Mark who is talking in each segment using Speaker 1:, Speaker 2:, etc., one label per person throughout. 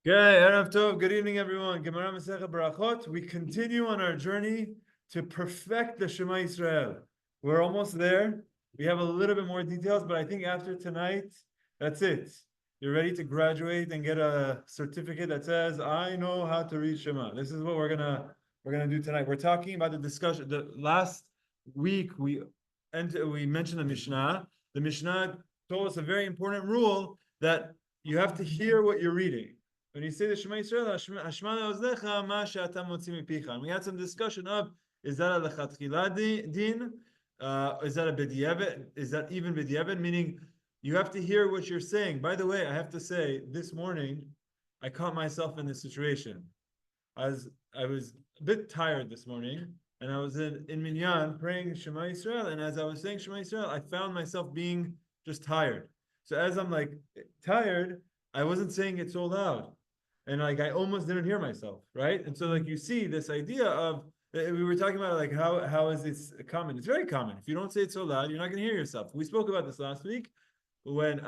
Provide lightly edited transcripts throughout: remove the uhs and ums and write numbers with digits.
Speaker 1: Okay, Erev Tov. Good evening, everyone. Gemara Masechet Berachot. We continue on our journey to perfect the Shema Yisrael. We're almost there. We have a little bit more details, but I think after tonight, that's it. You're ready to graduate and get a certificate that says, "I know how to read Shema." This is what we're gonna do tonight. We're talking about the discussion. The last week we mentioned the Mishnah. The Mishnah told us a very important rule that you have to hear what you're reading. When you say the Shema Yisrael, Hashma le'oznecha ma she'ata motzi mipicha. And we had some discussion of, is that a lechatchila din? Is that a b'diavad? Is that even b'diavad? Meaning, you have to hear what you're saying. By the way, I have to say, this morning, I caught myself in this situation. As I was a bit tired this morning, and I was in Minyan praying Shema Yisrael, and as I was saying Shema Yisrael, I found myself being just tired. So as I'm like tired, I wasn't saying it so loud. And like I almost didn't hear myself, right? And so like you see this idea of we were talking about like how is this common? It's very common. If you don't say it so loud, you're not going to hear yourself. We spoke about this last week when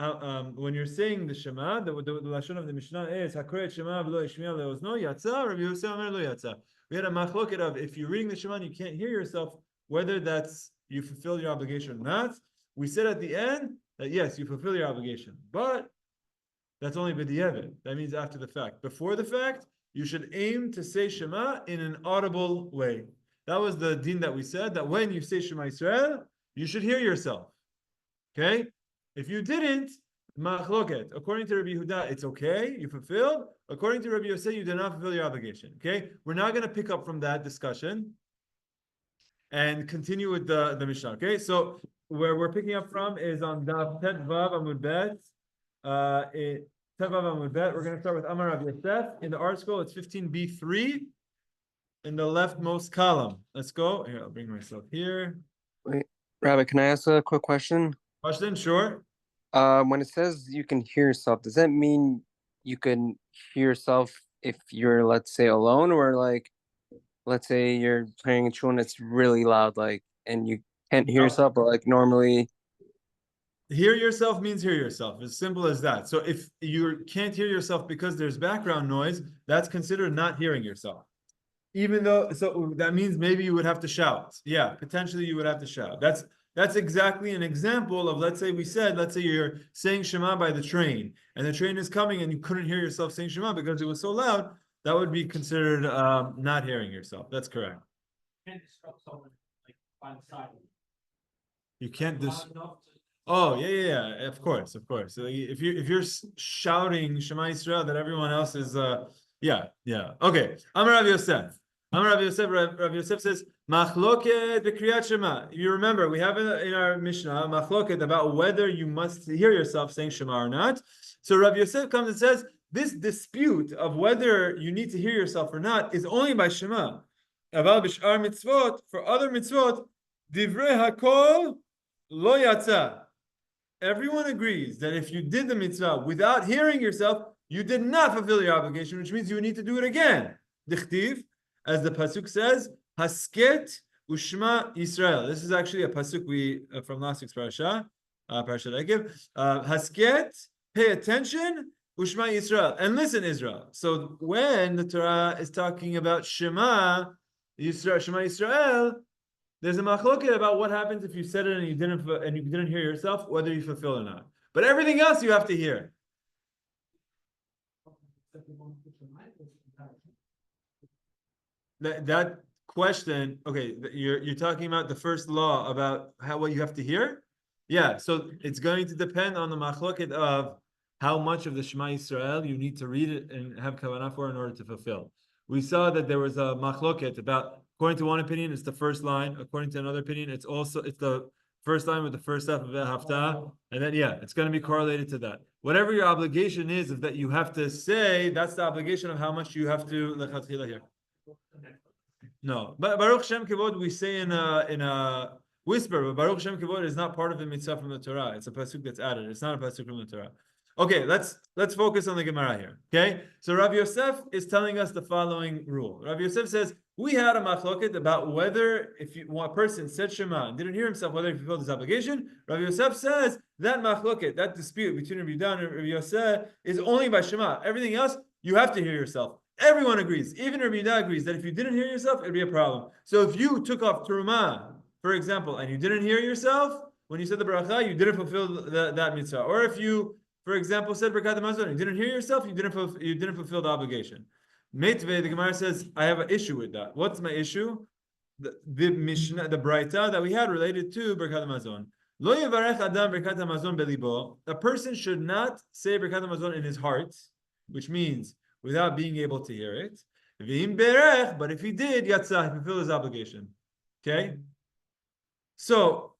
Speaker 1: you're saying the Shema, the lashon of the Mishnah is Hakoret Shema v'lo yishmi'a le'ozno yatsa. Rabbi Yosef Omer lo yatsa. We had a machloket of if you're reading the Shema and you can't hear yourself, whether that's you fulfill your obligation or not. We said at the end that yes, you fulfill your obligation, but that's only b'diavad. That means after the fact. Before the fact, you should aim to say Shema in an audible way. That was the din that we said, that when you say Shema Yisrael, you should hear yourself. Okay? If you didn't, machloket. According to Rabbi Yehuda, it's okay, you fulfilled. According to Rabbi Yosef, you did not fulfill your obligation. Okay? We're not going to pick up from that discussion and continue with the Mishnah. Okay? So where we're picking up from is on Daf Tet Vav Amud Bet. We're going to start with Amar Rav Yosef. In the art scroll, it's 15B3 in the leftmost column. Let's go. Here, I'll bring myself here.
Speaker 2: Wait, Rabbi, can I ask a quick question?
Speaker 1: Question, sure.
Speaker 2: When it says you can hear yourself, does that mean you can hear yourself if you're, let's say, alone, or like, let's say you're playing a tune and it's really loud, like, and you can't hear yourself, but like normally.
Speaker 1: Hear yourself means hear yourself. As simple as that. So if you can't hear yourself because there's background noise, that's considered not hearing yourself. Even though, so that means maybe you would have to shout. Yeah, potentially you would have to shout. That's exactly an example of, let's say you're saying Shema by the train, and the train is coming and you couldn't hear yourself saying Shema because it was so loud. That would be considered not hearing yourself. That's correct.
Speaker 3: You can't disrupt someone like by the side.
Speaker 1: You can't Oh yeah. Of course. So if you're shouting Shema Yisrael that everyone else is yeah. Okay. Amar Rav Yosef. Rav Yosef says machloket b'kriyat Shema. You remember we have in our Mishnah machloket about whether you must hear yourself saying Shema or not. So Rav Yosef comes and says this dispute of whether you need to hear yourself or not is only by Shema. Aval b'shar mitzvot, for other mitzvot, divrei hakol lo yatsa. Everyone agrees that if you did the mitzvah without hearing yourself, you did not fulfill your obligation, which means you need to do it again. Dichtiv, as the pasuk says, hasket ushma Yisrael. This is actually a pasuk from last week's parasha, Parashat Ekev. Hasket, pay attention, ushma Yisrael, and listen, Israel. So when the Torah is talking about Shema Yisrael, there's a machloket about what happens if you said it and you didn't hear yourself, whether you fulfill or not. But everything else you have to hear. That question, okay, you're talking about the first law about what you have to hear. Yeah, so it's going to depend on the machloket of how much of the Shema Yisrael you need to read it and have kavanah for in order to fulfill. We saw that there was a machloket about. According to one opinion, it's the first line. According to another opinion, it's the first line with the first half of Haftarah. And then, it's going to be correlated to that. Whatever your obligation is that you have to say, that's the obligation of how much you have to lechatchila here. No. But Baruch Shem Kivod, we say in a whisper, but Baruch Shem Kivod is not part of the mitzvah from the Torah. It's a pasuk that's added. It's not a pasuk from the Torah. Okay, let's focus on the Gemara here. Okay, so Rav Yosef is telling us the following rule. Rav Yosef says we had a machloket about whether if a person said Shema and didn't hear himself, whether he fulfilled his obligation. Rav Yosef says that machloket, that dispute between Rabbi Yehuda and Rabbi Yosef, is only by Shema. Everything else you have to hear yourself. Everyone agrees. Even Rebbi Tavi agrees that if you didn't hear yourself, it'd be a problem. So if you took off Terumah, for example, and you didn't hear yourself, when you said the bracha, you didn't fulfill that mitzvah. Or if you, for example, said Berachot 15B and you didn't hear yourself, you didn't fulfill the obligation. Meitve, the Gemara says, I have an issue with that. What's my issue? The Mishnah, the Braita that we had related to Berachot 15B. Lo yevarech adam Berachot 15B belibo. A person should not say Berachot 15B in his heart, which means without being able to hear it. V'im berech, but if he did, yatzah, he fulfilled his obligation. Okay? So,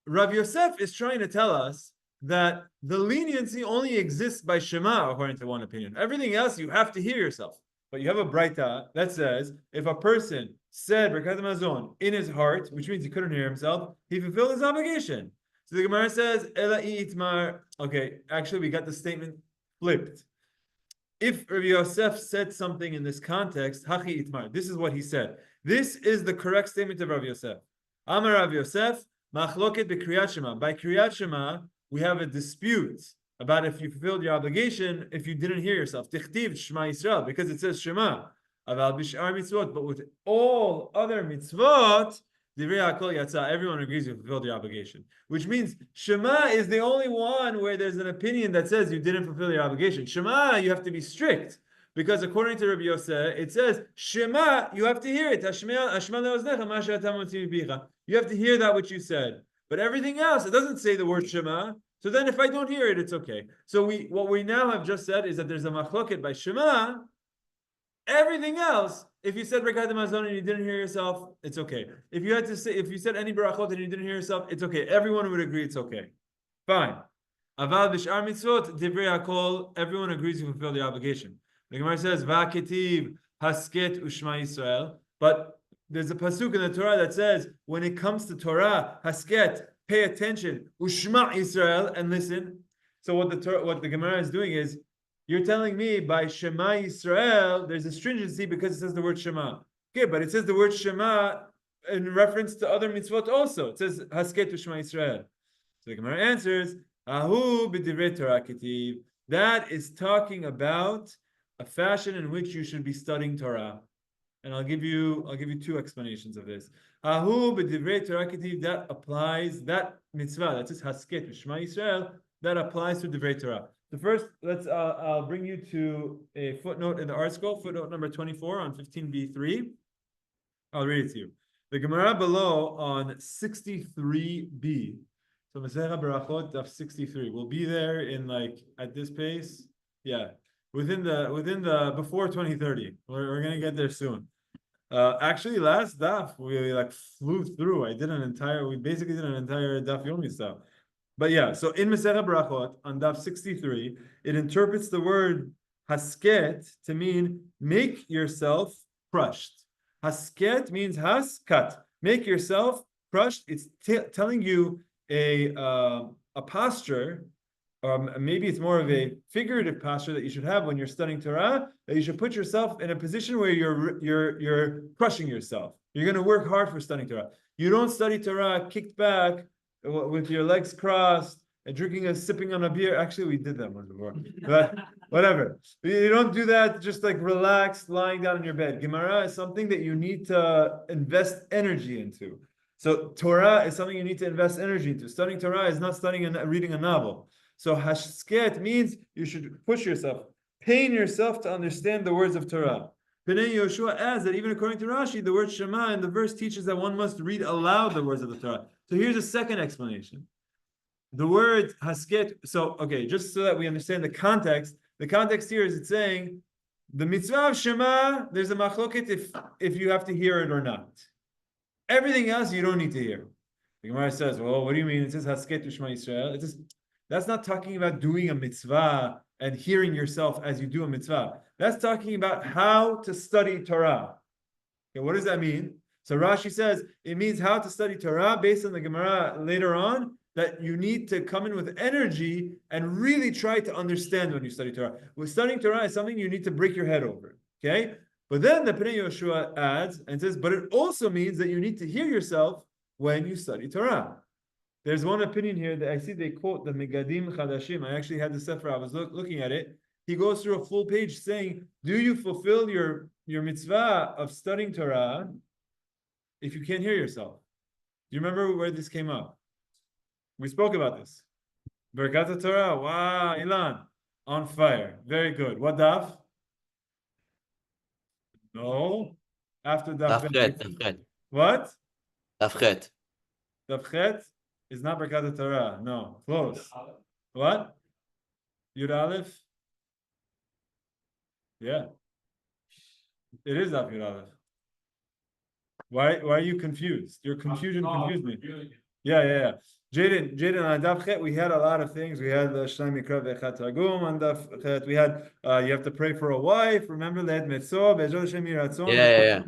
Speaker 1: Rav Yosef is trying to tell us that the leniency only exists by Shema, according to one opinion. Everything else, you have to hear yourself. But you have a Braita that says, if a person said Berachot 15B in his heart, which means he couldn't hear himself, he fulfilled his obligation. So the Gemara says, Ela itmar. Okay, actually, we got the statement flipped. If Rabbi Yosef said something in this context, Hachi itmar, this is what he said. This is the correct statement of Rav Yosef. Amar Rav Yosef, machloket b'kriyat Shema. By kriyat Shema, we have a dispute about if you fulfilled your obligation, if you didn't hear yourself. Tichtiv Shema Yisrael, because it says Shema. Aval b'shar mitzvot, but with all other mitzvot, divrei hakol yatsa, everyone agrees you fulfilled your obligation. Which means Shema is the only one where there's an opinion that says you didn't fulfill your obligation. Shema, you have to be strict. Because according to Rabbi Yosef, it says, Shema, you have to hear it. You have to hear that which you said. But everything else, it doesn't say the word Shema. So then if I don't hear it, it's okay. So what we now have just said is that there's a machloket by Shema. Everything else, if you said Berachot 15B and you didn't hear yourself, it's okay. If you said any brachot and you didn't hear yourself, it's okay. Everyone would agree it's okay. Fine. Aval b'shar mitzvot, divrei hakol, everyone agrees you fulfill the obligation. The Gemara says, Va'ketiv hasket u'shma Yisrael. But there's a pasuk in the Torah that says, when it comes to Torah, hasket, pay attention, u'shma Yisrael, and listen. So what the Gemara is doing is, you're telling me by Shema Yisrael, there's a stringency because it says the word Shema. Okay, but it says the word Shema in reference to other mitzvot also. It says hasket u'shma Yisrael. So the Gemara answers, Ahu b'divrei Torah ketiv. That is talking about a fashion in which you should be studying Torah. And I'll give you two explanations of this. Ahu b'divrei Torah ketiv, that applies, that mitzvah, that says hasket u'shma Yisrael, that applies to divrei Torah. So first, I'll bring you to a footnote in the art scroll, footnote number 24 on 15b3. I'll read it to you. The Gemara below on 63b. So Masechah Berachot of 63. We'll be there in at this pace. Yeah. Within the before 2030. We're gonna get there soon. Actually last daf we flew through. We basically did an entire daf yomi stuff. But yeah, so in Masechah Berachot on daf 63, it interprets the word hasket to mean make yourself crushed. Hasket means haskat, make yourself crushed. It's telling you a posture, maybe it's more of a figurative posture that you should have when you're studying Torah. That you should put yourself in a position where you're crushing yourself. You're going to work hard for studying Torah. You don't study Torah kicked back, with your legs crossed and sipping on a beer. Actually, we did that once before, but whatever. You don't do that just relaxed, lying down in your bed. Gemara is something that you need to invest energy into. So Torah is something you need to invest energy into. Studying Torah is not studying and reading a novel. So hasket means you should push yourself, pain yourself to understand the words of Torah. Bnei Yoshua adds that even according to Rashi, the word Shema in the verse teaches that one must read aloud the words of the Torah. So here's a second explanation. The word hasket, just so that we understand the context here is it's saying the mitzvah of Shema, there's a machloket if you have to hear it or not. Everything else you don't need to hear. The Gemara says, well, what do you mean? It says hasket u'shma Yisrael. That's not talking about doing a mitzvah and hearing yourself as you do a mitzvah. That's talking about how to study Torah. Okay, what does that mean? So Rashi says it means how to study Torah based on the Gemara later on, that you need to come in with energy and really try to understand when you study Torah. With studying Torah is something you need to break your head over. Okay? But then the Pnei Yoshua adds and says, but it also means that you need to hear yourself when you study Torah. There's one opinion here that I see they quote the Megadim Chadashim. I actually had the sefer, I was looking at it. he goes through a full page saying, do you fulfill your mitzvah of studying Torah if you can't hear yourself? Do you remember where this came up? We spoke about this. Berachot Torah. Wow, Ilan. On fire. Very good. What daf? No. After daf.
Speaker 4: Daf
Speaker 1: What?
Speaker 4: Chet.
Speaker 1: Daf Chet is not Berachot Torah. No. Close. What? Yud Aleph? Yeah. It is Daf Yud Aleph. Why are you confused? Your confusion confused me. Yeah. Jaden, on Daf Chet, we had a lot of things. We had the Shnai Mikra V'Echat Targum on Daf Chet. We had, you have to pray for a wife. Remember, Le'ed Metzor, Be'ezrat Hashem Yiratzon. Yeah.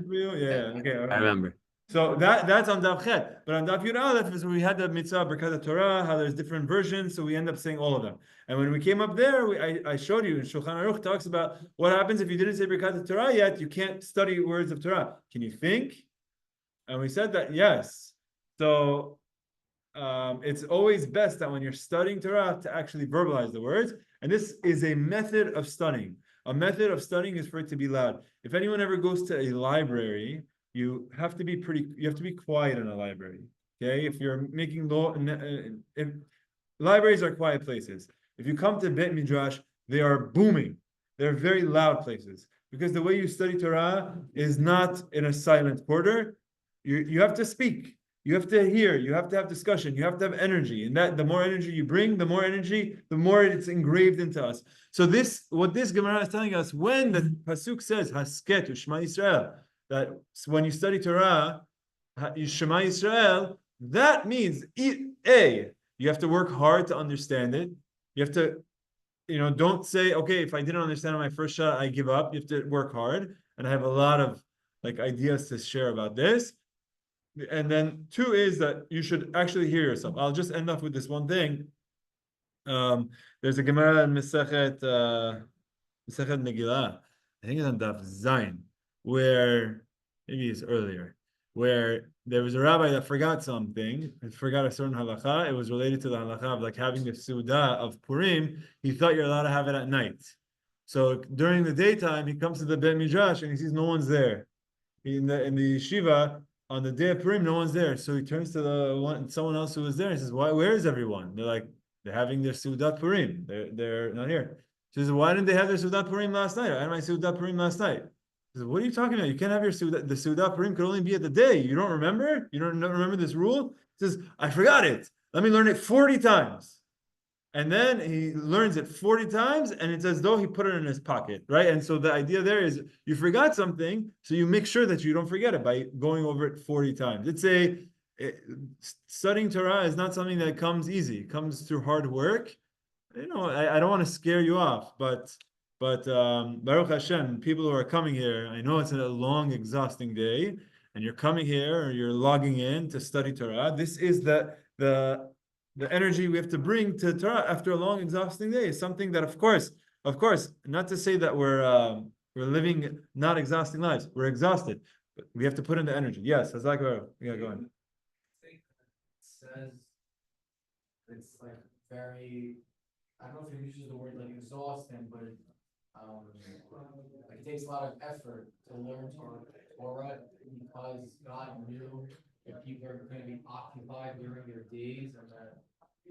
Speaker 1: Okay.
Speaker 4: I remember.
Speaker 1: So that's on Daf Chet. But on Daf Yud Aleph is where we had the Mitzvah Berachot Torah, how there's different versions, so we end up saying all of them. And when we came up there, I showed you, in Shulchan Aruch talks about what happens if you didn't say Berachot Torah yet, you can't study words of Torah. Can you think? And we said that, yes. So it's always best that when you're studying Torah to actually verbalize the words. And this is a method of studying. A method of studying is for it to be loud. If anyone ever goes to a library, you have to be quiet in a library. Okay, if you're making if libraries are quiet places. If you come to Beit Midrash, they are booming. They're very loud places because the way you study Torah is not in a silent quarter. You have to speak. You have to hear. You have to have discussion. You have to have energy, and that the more energy you bring, the more it's engraved into us. So what this Gemara is telling us, when the pasuk says Hasket Shema Yisrael, that when you study Torah, Shema Yisrael, that means you have to work hard to understand it. You have to, don't say, okay, if I didn't understand my first shot, I give up. You have to work hard. And I have a lot of ideas to share about this. And then 2 is that you should actually hear yourself. I'll just end off with this one thing. There's a Gemara in Masechet Megillah. I think it's on Daf Zayin, where maybe it's earlier, where there was a rabbi that forgot something, forgot a certain halakha. It was related to the halakha of having the Suda of Purim. He thought you're allowed to have it at night. So during the daytime, he comes to the Beit Midrash and he sees no one's there. In the yeshiva, on the day of Purim, no one's there. So he turns to someone else who was there and says, where is everyone? They're having their Sudat Purim. They're not here. He says, why didn't they have their Sudat Purim last night? I had my Sudat Purim last night. He says, what are you talking about? You can't have your Sudat. The Sudat Purim could only be at the day. You don't remember? You don't remember this rule? He says, I forgot it. Let me learn it 40 times. And then he learns it 40 times, and it's as though he put it in his pocket, right? And so the idea there is you forgot something, so you make sure that you don't forget it by going over it 40 times. Studying Torah is not something that comes easy. It comes through hard work. I don't want to scare you off, but Baruch Hashem, people who are coming here, I know it's a long, exhausting day, and you're coming here or you're logging in to study Torah. This is the energy we have to bring to Torah after a long, exhausting day is something that, of course, not to say that we're living not exhausting lives. We're exhausted, but we have to put in the energy. Yes, Hazak, yeah, go on.
Speaker 3: I think it says it's very. I don't know if it uses the word exhausting, but it takes a lot of effort to learn Torah because God knew that people are going to be occupied during their days, and that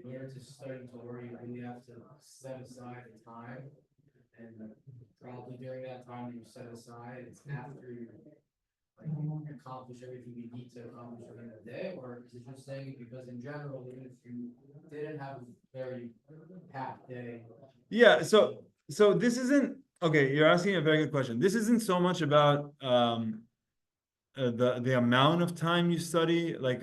Speaker 3: in order to study Torah, you really have to set aside the time, and probably during that time you set aside, it's after you accomplish everything you need to accomplish during the day, or is it just saying it because in general, even if you didn't have a very packed day?
Speaker 1: Yeah, so this isn't okay. You're asking a very good question. This isn't so much about the amount of time you study, like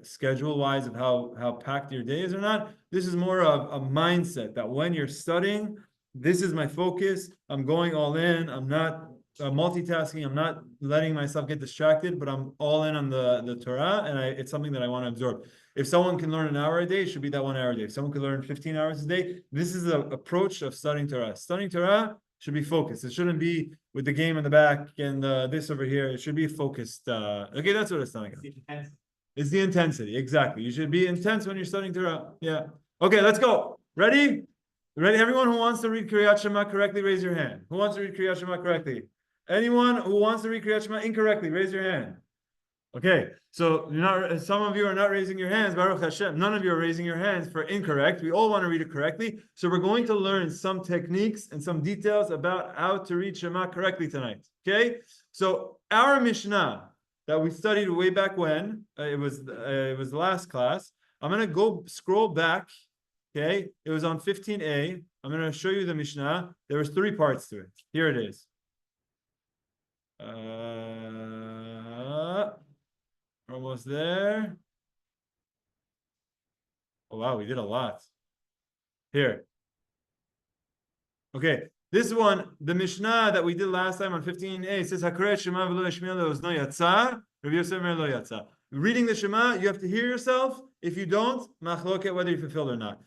Speaker 1: schedule wise of how packed your day is or not. This is more of a mindset that when you're studying, this is my focus. I'm going all in. I'm not multitasking. I'm not letting myself get distracted, but I'm all in on the Torah, and it's something that I want to absorb. If someone can learn an hour a day, it should be that 1 hour a day. If someone can learn 15 hours a day, this is the approach of studying Torah. Studying Torah should be focused. It shouldn't be with the game in the back and this over here. It should be focused. Okay, that's what it's telling us. It's the intensity. Exactly. You should be intense when you're studying Torah. Yeah. Okay, let's go. Ready? Ready? Everyone who wants to read Kriyat Shema correctly, raise your hand. Who wants to read Kriyat Shema correctly? Anyone who wants to read Kriyat Shema incorrectly, raise your hand. Okay, so some of you are not raising your hands, Baruch Hashem. None of you are raising your hands for incorrect. We all want to read it correctly. So we're going to learn some techniques and some details about how to read Shema correctly tonight. Okay, so our Mishnah that we studied way back when, it was the last class. I'm going to go scroll back. Okay, it was on 15A. I'm going to show you the Mishnah. There was 3 parts to it. Here it is. Almost there. Oh wow, we did a lot. Here. Okay, this one, the Mishnah that we did last time on 15a says Hakrei Shema v'lo yashmi'a le'ozno yatsa. Rabbi Yosef Omer lo yatsa. Reading the Shema, you have to hear yourself. If you don't, machloket whether you fulfilled or not.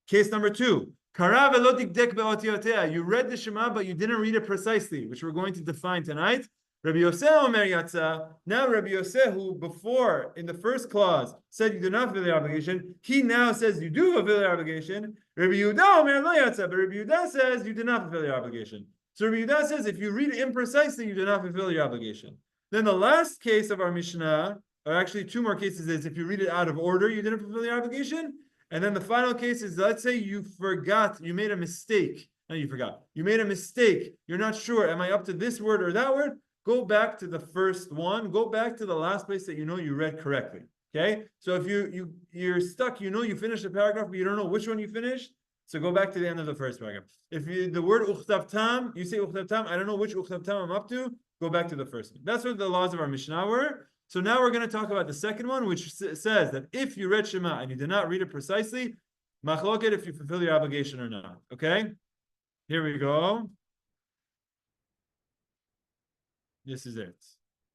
Speaker 1: Case number 2. Kara v'lo dikdek be'otiotea. You read the Shema, but you didn't read it precisely, which we're going to define tonight. Rabbi Yosef Omer Yatsa. Now Rabbi Yosef, who before in the first clause said you do not fulfill the obligation, he now says you do fulfill the obligation. Rabbi Yehuda Omer lo Yatsa, but Rabbi Yehuda says you do not fulfill the obligation. So Rabbi Yehuda says if you read it imprecisely, you do not fulfill your obligation. Then the last case of our Mishnah, or actually 2 more cases, is if you read it out of order, you didn't fulfill your obligation. And then the final case is, let's say you forgot, you made a mistake. No, you forgot. You made a mistake. You're not sure, am I up to this word or that word? Go back to the first one. Go back to the last place that you know you read correctly. Okay? So if you're stuck, you know you finished the paragraph, but you don't know which one you finished, so go back to the end of the first paragraph. If the word uchtav tam, you say uchtav tam, I don't know which uchtav tam I'm up to, go back to the first one. That's what the laws of our Mishnah were. So now we're going to talk about the second one, which says that if you read Shema and you did not read it precisely, machloket if you fulfill your obligation or not. Okay? Here we go. This is it.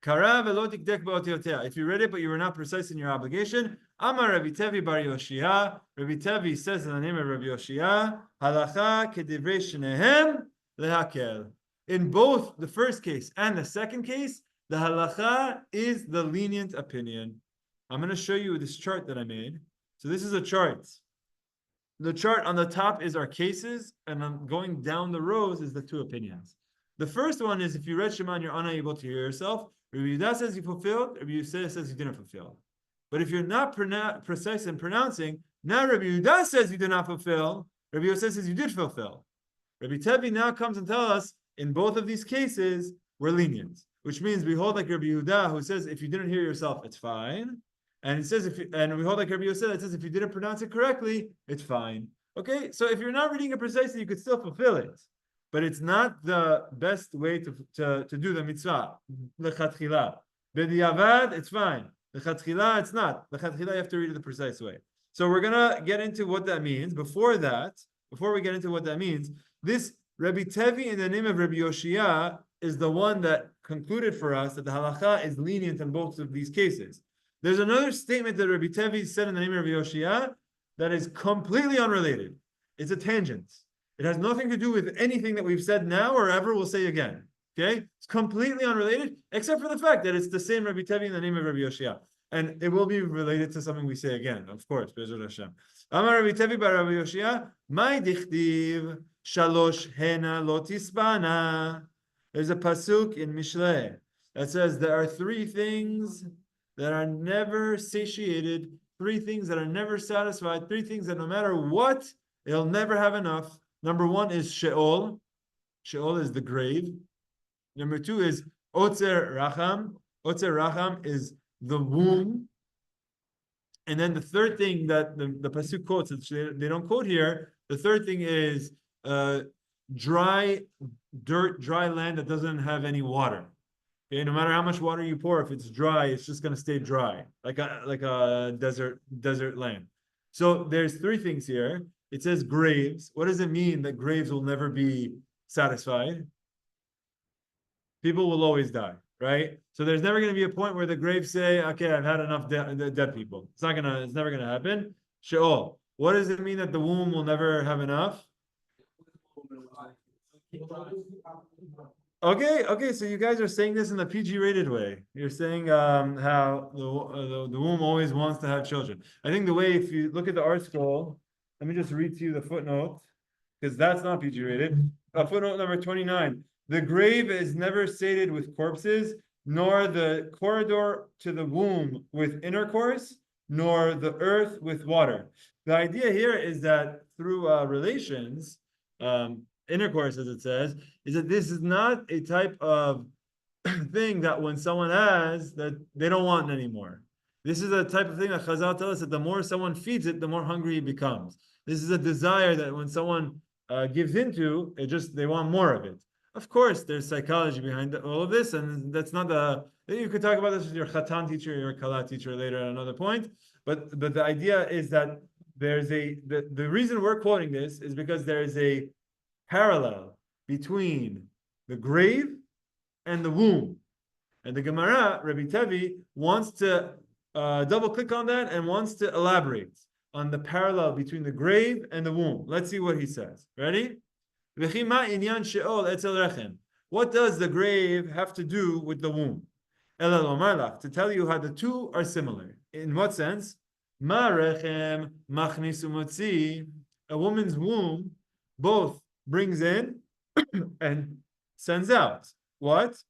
Speaker 1: Kara v'lo dikdek ba'otiotea. If you read it but you were not precise in your obligation, Amar Rebbi Tavi bar Yoshia. Rebbi Tavi says in the name of Rabbi Yoshia, Halacha kedivrei shnehem lehakel. In both the first case and the second case, the halacha is the lenient opinion. I'm going to show you this chart that I made. So this is a chart. The chart on the top is our cases, and I'm going down the rows is the 2 opinions. The first one is if you read Shema and you're unable to hear yourself, Rabbi Yehuda says you fulfilled, Rabbi Yosef says you didn't fulfill. But if you're not precise in pronouncing, now Rabbi Yehuda says you did not fulfill, Rabbi Yosef says you did fulfill. Rabbi Tavi now comes and tells us, in both of these cases, we're lenient. Which means we hold like Rabbi Yehuda, who says if you didn't hear yourself, it's fine. And it says and we hold like Rabbi Yosef that says if you didn't pronounce it correctly, it's fine. Okay, so if you're not reading it precisely, you could still fulfill it. But it's not the best way to do the mitzvah. Lechatchila. B'diavad, it's fine. Lechatchila, it's not. Lechatchila, you have to read it the precise way. So we're going to get into what that means. Before we get into what that means, this Rebbi Tavi in the name of Rabbi Yoshia is the one that concluded for us that the halacha is lenient in both of these cases. There's another statement that Rebbi Tavi said in the name of Rabbi Yoshia that is completely unrelated. It's a tangent. It has nothing to do with anything that we've said now or ever will say again. Okay? It's completely unrelated, except for the fact that it's the same Rebbi Tavi in the name of Rabbi Yoshia. And it will be related to something we say again, of course. Be'ezrat Hashem. Amar Rebbi Tavi bar Rabbi Yoshia, Mai dichtiv shalosh hena lo tispana. There's a pasuk in Mishlei that says there are 3 things that are never satiated, 3 things that are never satisfied, 3 things that no matter what, it'll never have enough. Number 1 is Sheol. Sheol is the grave. Number 2 is Otzer Racham. Otzer Racham is the womb. And then the third thing that the pasuk quotes, which they don't quote here, the third thing is dry land that doesn't have any water. Okay, no matter how much water you pour, if it's dry, it's just going to stay dry, like a desert land. So there's 3 things here. It says graves. What does it mean that graves will never be satisfied? People will always die, right? So there's never going to be a point where the graves say, okay, I've had enough dead people. It's never going to happen. Sheol. What does it mean that the womb will never have enough? Okay, so you guys are saying this in the PG-rated way. You're saying how the womb always wants to have children. I think the way, if you look at the art scroll, let me just read to you the footnote. because that's not PG rated. Footnote number 29. The grave is never sated with corpses, nor the corridor to the womb with intercourse, nor the earth with water. The idea here is that through relations, intercourse, as it says, is that this is not a type of thing that when someone has, that they don't want anymore. This is a type of thing that Chazal tell us that the more someone feeds it, the more hungry it becomes. This is a desire that when someone gives into, they want more of it. Of course, there's psychology behind all of this, and that's not you could talk about this with your Khatan teacher, your Kala teacher later at another point. But the idea is that the reason we're quoting this is because there is a parallel between the grave and the womb. And the Gemara, Rebbi Tavi, wants to double click on that and wants to elaborate on the parallel between the grave and the womb. Let's see what he says. Ready? What does the grave have to do with the womb? To tell you how the two are similar. In what sense? A woman's womb both brings in and sends out. What?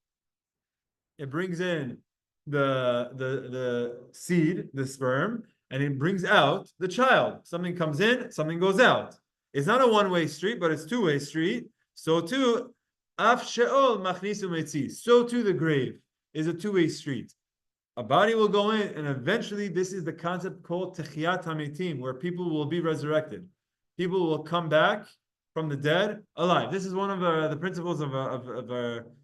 Speaker 1: It brings in the seed, the sperm, and it brings out the child. Something comes in, something goes out. It's not a one-way street, but it's two-way street. So too, af sheol machnisu metzi. So too the grave is a two-way street. A body will go in, and eventually this is the concept called techiyat hametim, where people will be resurrected. People will come back from the dead alive. This is one of the principles of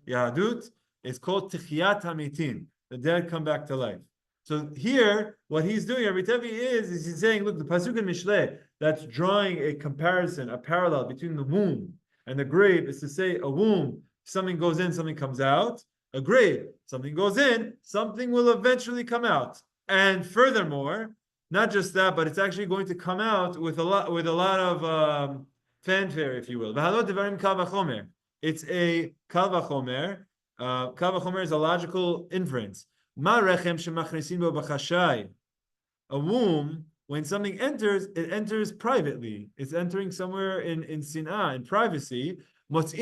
Speaker 1: Yahadut. It's called techiyat hametim. The dead come back to life. So here, what he's doing, Rebbi Tavi, is he's saying, look, the pasuk in Mishlei that's drawing a comparison, a parallel between the womb and the grave is to say a womb, something goes in, something comes out. A grave, something goes in, something will eventually come out. And furthermore, not just that, but it's actually going to come out with a lot of fanfare, if you will. It's a kal vachomer. Kal vachomer is a logical inference. A womb, when something enters, it enters privately. It's entering somewhere in sin'ah, in privacy. But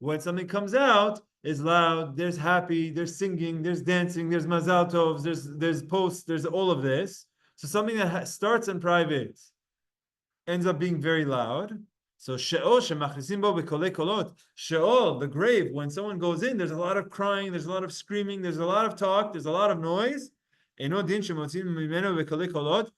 Speaker 1: when something comes out, it's loud, there's happy, there's singing, there's dancing, there's mazal tovs, there's posts, there's all of this. So something that starts in private ends up being very loud. So she'ol shemachnisim bo b'kolei kolot. She'ol, the grave, when someone goes in, there's a lot of crying, there's a lot of screaming, there's a lot of talk, there's a lot of noise. Eno din shemotzim mimeno b'kolei kolot.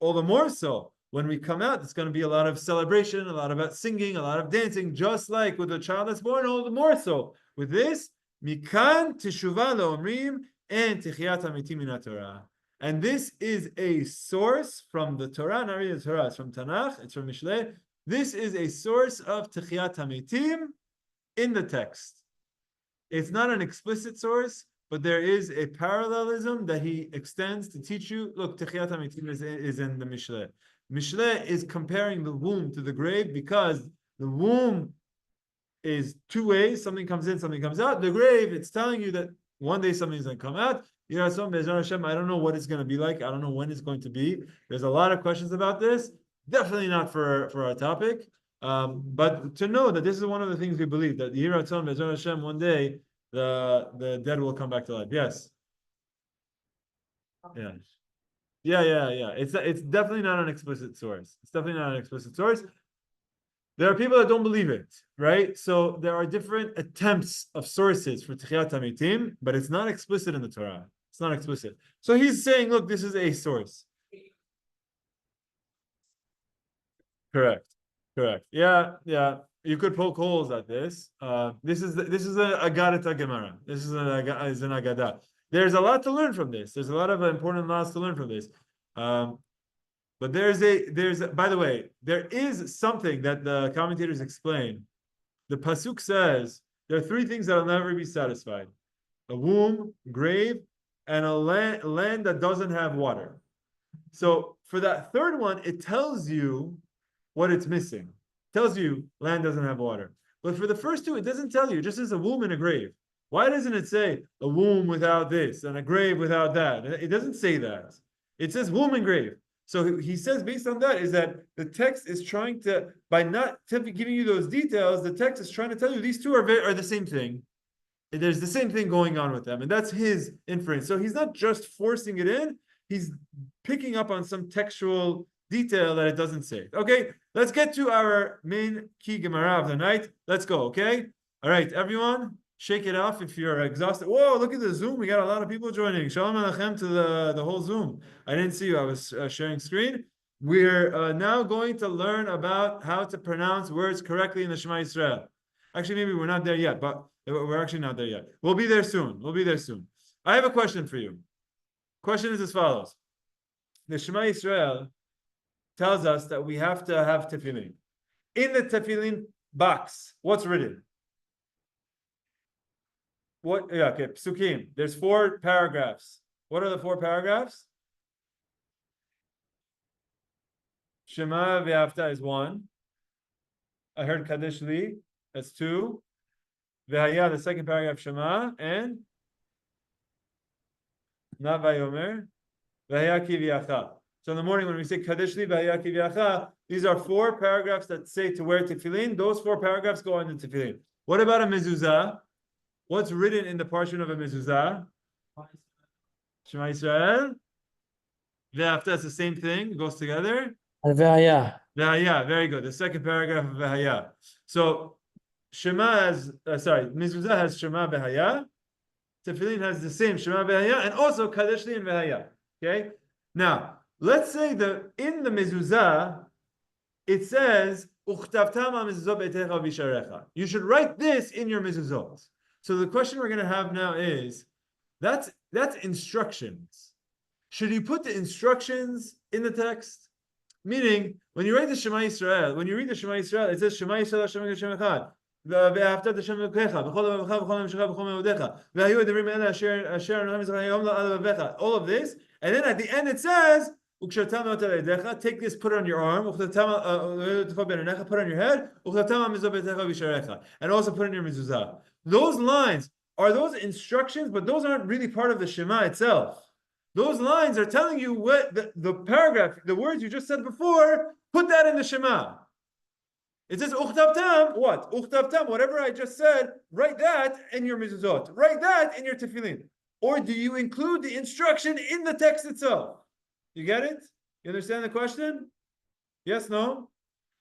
Speaker 1: All the more so, when we come out, it's going to be a lot of celebration, a lot of singing, a lot of dancing, just like with the child that's born, all the more so. With this, mikan teshuvah leomrim and techiyat hametim min haTorah. And this is a source from the Torah, not really the Torah, it's from Tanakh, it's from Mishlei. This is a source of techiyat hametim in the text. It's not an explicit source, but there is a parallelism that he extends to teach you. Look, techiyat hametim is in the Mishlei. Mishlei is comparing the womb to the grave because the womb is two ways. Something comes in, something comes out. The grave, it's telling you that one day something's going to come out. I don't know what it's going to be like. I don't know when it's going to be. There's a lot of questions about this. Definitely not for our topic. But to know that this is one of the things we believe, that Yiratzon Be'ezras Hashem, one day the dead will come back to life. Yes. Yeah. Yeah. It's definitely not an explicit source. It's definitely not an explicit source. There are people that don't believe it, right? So there are different attempts of sources for Techiyat HaMetim, but it's not explicit in the Torah. It's not explicit. So he's saying, look, this is a source. Correct. Yeah. You could poke holes at this. This is a Agadata Gemara. This is an Agadah. There's a lot to learn from this. There's a lot of important laws to learn from this. But by the way, there is something that the commentators explain. The pasuk says there are three things that will never be satisfied: a womb, grave, and a land that doesn't have water. So for that third one, it tells you what it's missing. It tells you land doesn't have water. But for the first two, it doesn't tell you. It just says a womb and a grave. Why doesn't it say a womb without this and a grave without that? It doesn't say that. It says womb and grave. So he says, based on that, is that the text is trying to, by not giving you those details, the text is trying to tell you these two are the same thing. There's the same thing going on with them, and that's his inference. So he's not just forcing it in; he's picking up on some textual detail that it doesn't say. Okay, let's get to our main key Gemara of the night. Let's go. Okay, all right, everyone. Shake it off if you're exhausted. Whoa, look at the Zoom. We got a lot of people joining. Shalom Aleichem to the whole Zoom. I didn't see you. I was sharing screen. We're now going to learn about how to pronounce words correctly in the Shema Yisrael. Actually, maybe we're not there yet, but we're actually not there yet. We'll be there soon. We'll be there soon. I have a question for you. Question is as follows. The Shema Yisrael tells us that we have to have tefillin. In the tefillin box, what's written? What? Yeah, okay. Psukim. There's 4 paragraphs. What are the 4 paragraphs? Shema ve'afta is 1. I heard Kadesh Li. That's 2. Ve'haya, the second paragraph, Shema, and Na vayomer ve'haya ki v'yacha. So in the morning when we say Kadesh Li ve'haya ki v'yacha, these are 4 paragraphs that say to wear tefillin. Those 4 paragraphs go on the tefillin. What about a mezuzah? What's written in the portion of a mezuzah? Shema Yisrael. Ve'afta is the same thing. It goes together.
Speaker 5: Ve'haya.
Speaker 1: Ve'haya. Very good. The second paragraph of ve'haya. So Shema has, mezuzah has Shema ve'haya. Tefillin has the same Shema ve'haya, and also Kadesh Li and ve'haya. Okay. Now let's say that in the mezuzah it says Uchtavtam mezuzot beitecha v'sharecha. You should write this in your mezuzot. So the question we're going to have now is, that's instructions. Should you put the instructions in the text? Meaning, when you write the Shema Yisrael, when you read the Shema Yisrael, it says Shema Yisrael Hashem Echad. ואהבת את השם אלוקיך בכל לבבך ובכל נפשך ובכל מאודיך והיו הדברים האלה אשר הנוהם מזרח היום על לבבך. All of this, and then at the end it says וכשאתה מאות על ידיך, take this, put it on your arm, וכשאתה put it on your head, וכשאתה מזוב ביתך וישעריך, and also put it in your mezuzah. Those lines, are those instructions? But those aren't really part of the Shema itself. Those lines are telling you what the paragraph, the words you just said before, put that in the Shema. It says, Uchtavtam, what? Uchtavtam, whatever I just said, write that in your mezuzot. Write that in your tefillin. Or do you include the instruction in the text itself? You get it? You understand the question? Yes, no?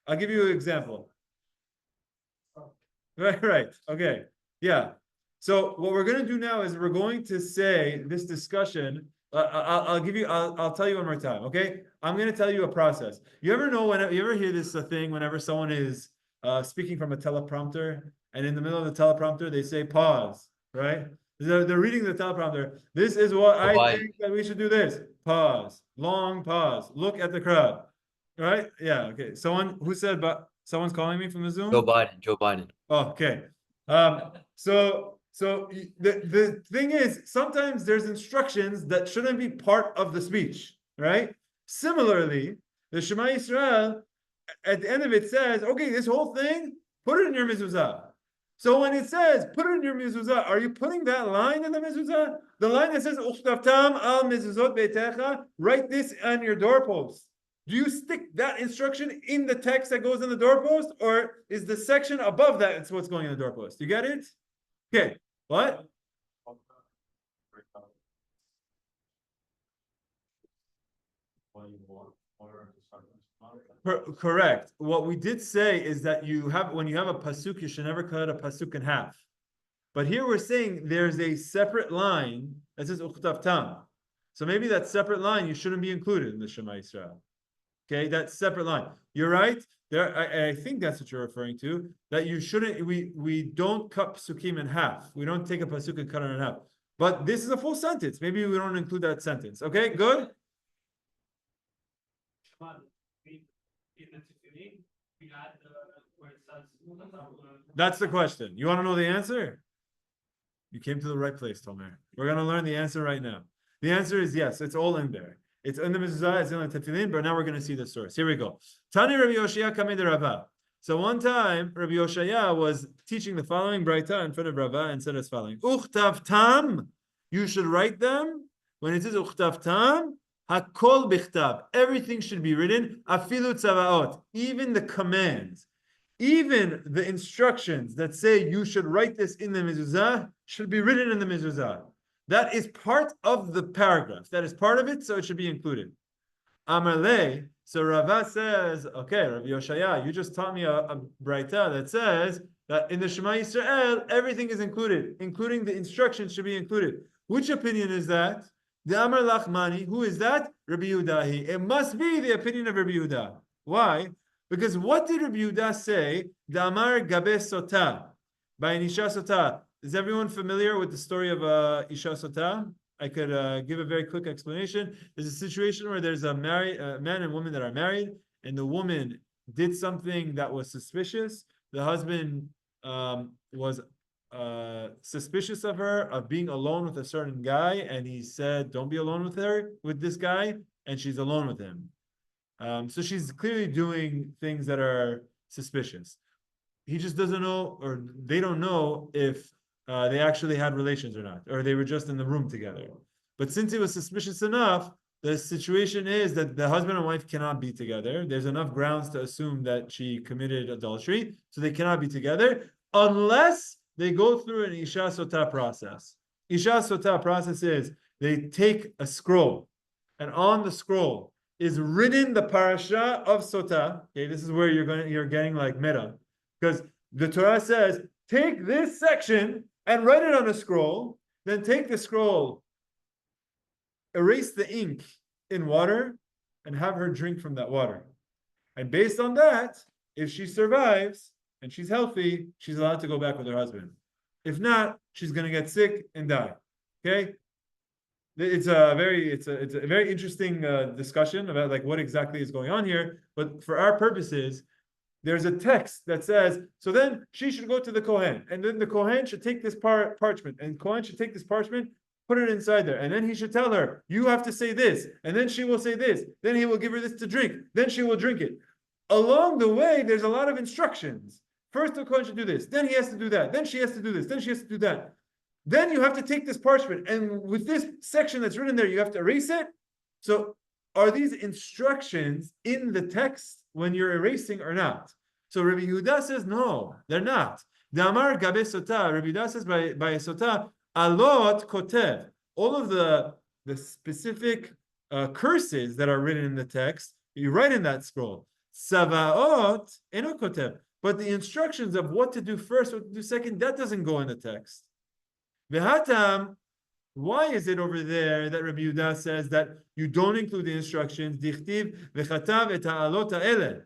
Speaker 1: I'll give you an example. Right. Okay. Yeah. So what we're going to do now is we're going to say this discussion. I'll tell you one more time. Okay. I'm going to tell you a process. You ever know you ever hear this thing whenever someone is speaking from a teleprompter, and in the middle of the teleprompter they say pause, right? They're reading the teleprompter. This is what I think that we should do. This pause, long pause. Look at the crowd, right? Yeah. Okay. Someone who said, but someone's calling me from the Zoom.
Speaker 4: Joe Biden.
Speaker 1: Oh, okay. So the thing is, sometimes there's instructions that shouldn't be part of the speech, right? Similarly, the Shema Yisrael, at the end of it says, okay, this whole thing, put it in your mezuzah. So when it says, put it in your mezuzah, are you putting that line in the mezuzah? The line that says, Uchtavtam al mezuzot beitecha, write this on your doorpost. Do you stick that instruction in the text that goes in the doorpost, or is the section above that it's what's going in the doorpost? You get it? Okay. What? Correct. What we did say is that when you have a pasuk, you should never cut a pasuk in half. But here we're saying there's a separate line that says Uchtavtam. So maybe that separate line you shouldn't be included in the Shema Yisrael. Okay, that separate line. You're right. I think that's what you're referring to. That you shouldn't. We don't cut psukim in half. We don't take a pasuk and cut it in half. But this is a full sentence. Maybe we don't include that sentence. Okay, good. That's the question. You want to know the answer? You came to the right place, Tomer. We're going to learn the answer right now. The answer is yes. It's all in there. It's in the mezuzah, it's in the tefillin, but now we're going to see the source. Here we go. Tani Rabbi Yoshaya kamei de Rava. So one time, Rabbi Yoshaya was teaching the following braita in front of Rava and said as following: Uchtavtam, you should write them. When it says Uchtavtam, Hakol bichtav. Everything should be written. Afilu tzavaot. Even the commands, even the instructions that say you should write this in the mezuzah should be written in the mezuzah. That is part of the paragraph. That is part of it, so it should be included. Amarle. So Rava says, okay, Rav Yoshaya, you just taught me a braita that says that in the Shema Yisrael, everything is included, including the instructions should be included. Which opinion is that? The Amar Lachmani, who is that? Rabbi Yehuda. It must be the opinion of Rabbi Yehuda. Why? Because what did Rabbi Yehuda say? The Amar Gabe Sota, by an Isha Sota. Is everyone familiar with the story of Isha Sota? I could give a very quick explanation. There's a situation where there's a man and woman that are married, and the woman did something that was suspicious. The husband was suspicious of her, of being alone with a certain guy, and he said, "Don't be alone with this guy," and she's alone with him. So she's clearly doing things that are suspicious. He just doesn't know, or they don't know if they actually had relations or not, or they were just in the room together. But since it was suspicious enough, the situation is that the husband and wife cannot be together. There's enough grounds to assume that she committed adultery, so they cannot be together unless they go through an Isha Sota process. Isha Sota process is they take a scroll, and on the scroll is written the parasha of Sota. Okay, this is where you're getting like meta, because the Torah says, take this section and write it on a scroll, then take the scroll, erase the ink in water, and have her drink from that water. And based on that, if she survives and she's healthy, she's allowed to go back with her husband. If not, she's going to get sick and die. Okay? It's a very interesting discussion about like what exactly is going on here. But for our purposes, there's a text that says, so then she should go to the Kohen, and then the Kohen should take this parchment, and Kohen should take this parchment, put it inside there, and then he should tell her, you have to say this, and then she will say this, then he will give her this to drink, then she will drink it. Along the way, there's a lot of instructions. First, the Kohen should do this, then he has to do that, then she has to do this, then she has to do that. Then you have to take this parchment, and with this section that's written there, you have to erase it. So are these instructions in the text when you're erasing or not? So Rabbi Yehuda says, no, they're not. The Amar Gabe Sota, Rabbi Yehuda says by Sota, alot kotev. All of the specific curses that are written in the text, you write in that scroll. Savaot eno kotev. But the instructions of what to do first, what to do second, that doesn't go in the text. V'hatam, why is it over there that Rabbi Yehuda says that you don't include the instructions? Dichtiv v'chatav et ha'alot ha'eleh.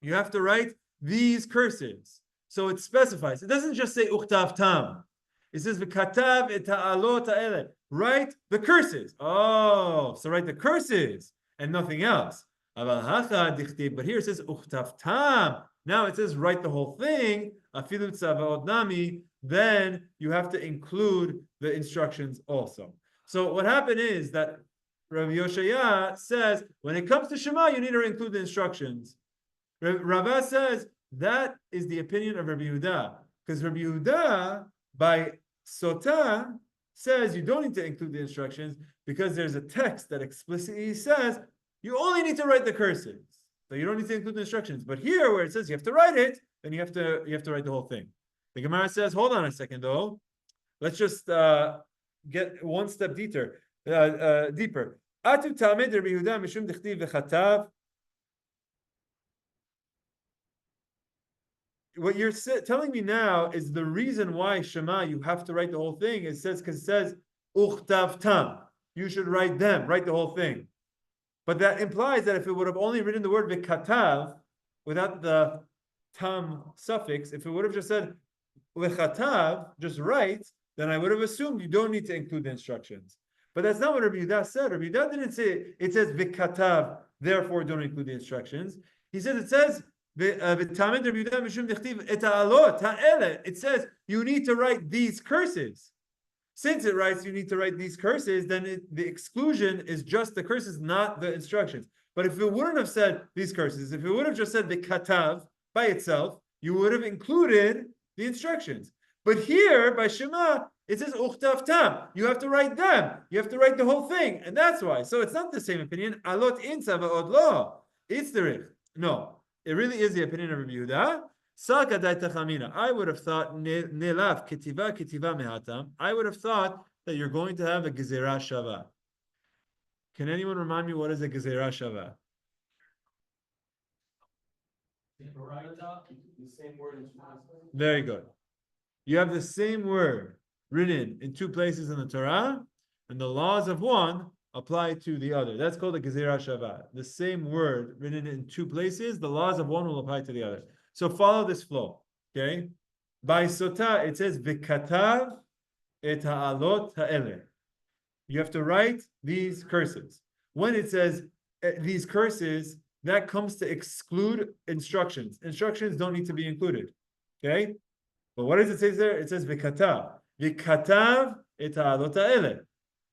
Speaker 1: You have to write these curses. So it specifies. It doesn't just say uchtav tam. It says v'katav et ha'alot ha'eleh. Write the curses. Oh, so write the curses and nothing else. But here it says uchtav tam. Now it says write the whole thing. Afilu tzavaot nami. Then you have to include the instructions also. So what happened is that Rav Yoshaya says when it comes to Shema, you need to include the instructions. Rava says that is the opinion of Rabbi Yehuda, because Rabbi Yehuda by Sota says you don't need to include the instructions because there's a text that explicitly says you only need to write the curses, so you don't need to include the instructions. But here, where it says you have to write it, then you have to write the whole thing. The Gemara says, hold on a second though, let's just get one step deeper. Atu taamid Rabbi Yehuda mishum dichtiv v'chatav. What you're telling me now is the reason why Shema, you have to write the whole thing. It says, because it says, uchtav tam. You should write them, write the whole thing. But that implies that if it would have only written the word v'katav, without the tam suffix, if it would have just said v'chatav, just write, then I would have assumed you don't need to include the instructions. But that's not what Rabbi Yehuda said. Rabbi Yehuda didn't say, it says v'katav, therefore don't include the instructions. He says, it says, it says you need to write these curses. Since it writes you need to write these curses, then the exclusion is just the curses, not the instructions. But if it wouldn't have said these curses, if it would have just said the katav by itself, you would have included the instructions. But here, by Shema, It says uchtav tam. You have to write them. You have to write the whole thing, and that's why. So it's not the same opinion. Alot in tzavaot lo. It's the no. It really is the opinion of Rabbi Yehuda. I would have thought nelaf ketiva mehatam. I would have thought that you're going to have a gezerah shava. Can anyone remind me what is a gezerah shava? Very good. You have the same word written in two places in the Torah, and the laws of one apply to the other. That's called a gezerah shava. The same word written in two places, the laws of one will apply to the other. So follow this flow, okay? By sota, it says v'katav et ha'alot ha'eleh. You have to write these curses. When it says these curses, that comes to exclude instructions. Instructions don't need to be included, okay? But what does it say there? It says v'katav. V'katav et ha'alot ha'eleh.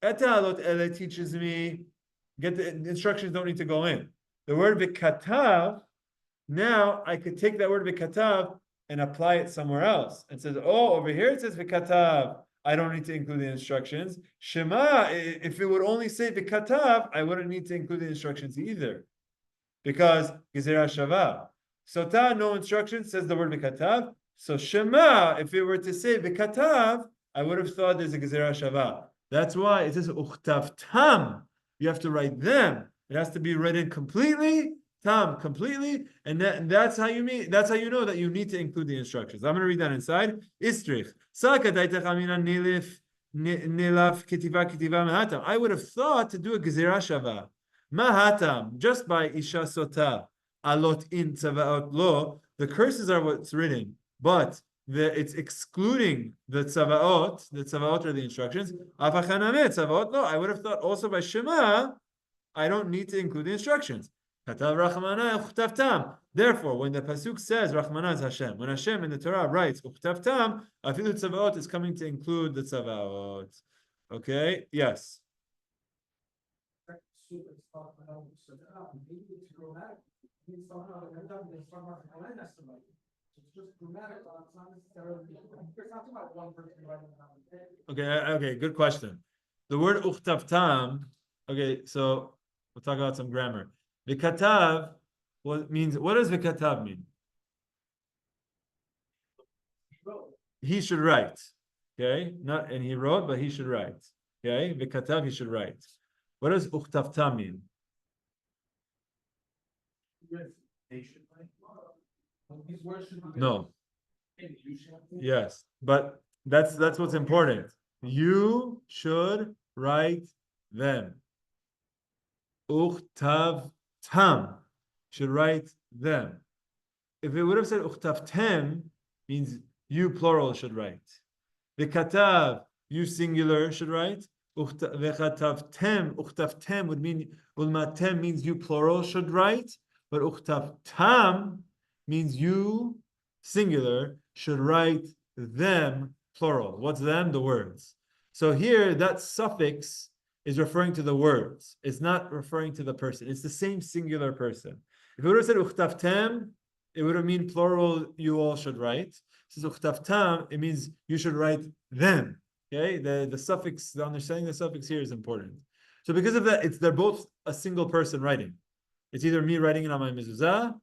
Speaker 1: Et ha'alot ha'eleh teaches me, get the instructions don't need to go in. The word v'katav, now I could take that word v'katav and apply it somewhere else. And says, oh, over here it says v'katav. I don't need to include the instructions. Shema, if it would only say v'katav, I wouldn't need to include the instructions either. Because gezerah shava. Sota, no instructions, says the word v'katav. So Shema, if it were to say v'katav, I would have thought there's a gezerah shava. That's why it says uchtav tam. You have to write them. It has to be written completely, tam, completely, and that's how you mean. That's how you know that you need to include the instructions. I'm going to read that inside. Istrich. I would have thought to do a gezerah shava. Mahatam, just by isha sota, alot in tzavaot lo. The curses are what's written, but it's excluding the tzavaot. The tzavaot are the instructions. Afachaname tzavaot lo. I would have thought also by Shema, I don't need to include the instructions. Therefore, when the pasuk says Rachmana is Hashem, when Hashem in the Torah writes Uchtav tam, afilu tzavaot is coming to include the tzavaot. Okay? Yes. Okay, good question. The word Uchtav tam, okay, so we'll talk about some grammar. V'katav what does v'katav mean? He should write. Okay? Not and he wrote, but he should write. Okay? V'katav, he should write. What does uchtavta mean? No. Yes, but that's what's important. You should write them. Uchtav tam should write them. If it would have said uchtavtem, means you plural should write. V'katav, you singular should write. Uchtavtem would mean ulmatem means you plural should write, but uchtavtam means you singular should write them plural. What's them? The words. So here that suffix is referring to the words. It's not referring to the person. It's the same singular person. If it would have said uchtavtem, it would have mean plural you all should write. It says uchtavtam, it means you should write them. Okay, the suffix, the understanding of the suffix here is important. So because of that, they're both a single person writing. It's either me writing it on my mezuzah,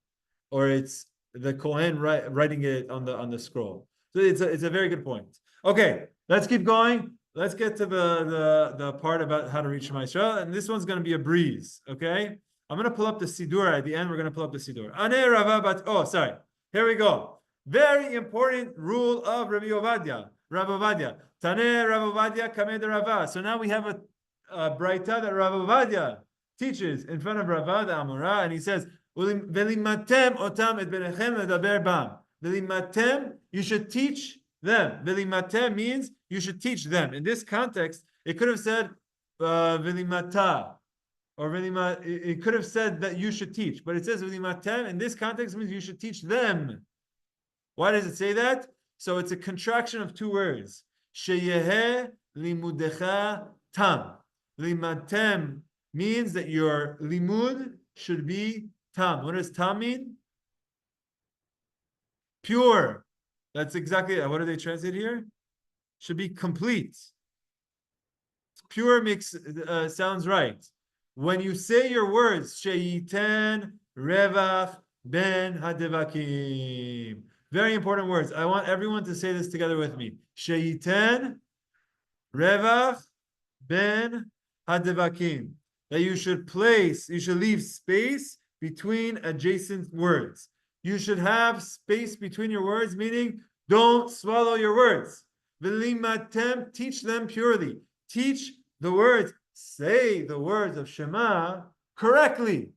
Speaker 1: or it's the Kohen writing it on the scroll. So it's a very good point. Okay, let's keep going. Let's get to the part about how to read Shema Yisrael, and this one's going to be a breeze. Okay, I'm going to pull up the Sidur at the end. We're going to pull up the Sidur. Ane Rava oh, sorry. Here we go. Very important rule of Rebbi Ovadyah. Rav Ovadyah. Taneh Rav Ovadyah Kamed Rava. So now we have a braita that Rav Ovadyah teaches in front of Rava the Amora, and he says, "Velimatem otam et benechem ledaber bam." Velimatem, you should teach them. Velimatem means you should teach them. In this context, it could have said velimata, or velima. It could have said that you should teach, but it says velimatem. In this context, it means you should teach them. Why does it say that? So it's a contraction of two words. Sheyeheh limudecha tam. Limatem means that your limud should be tam. What does tam mean? Pure. That's exactly it. What do they translate here? should be complete. Pure mix sounds right. When you say your words, Sheyiten Revach Ben Hadevakim. Very important words. I want everyone to say this together with me. Sheyiten Revach Ben Hadevakim. That you should leave space between adjacent words. You should have space between your words, meaning don't swallow your words. V'limatem, teach them purely. Teach the words, say the words of Shema correctly.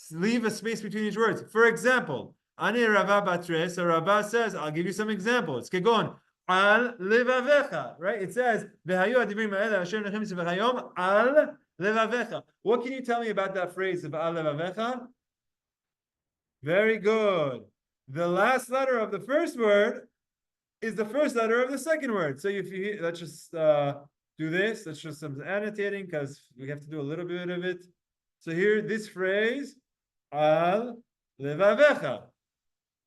Speaker 1: Leave a space between each words. For example, Ani Rava Batres, so Rava says, I'll give you some examples. Kegon, al levavecha, right? It says, V'hayu adivrim ha'ele asher nechem sevachayom al levavecha. What can you tell me about that phrase of al levavecha? Very good. The last letter of the first word is the first letter of the second word. So if you let's just do this. Let's just some annotating because we have to do a little bit of it. So here, this phrase, al levavecha.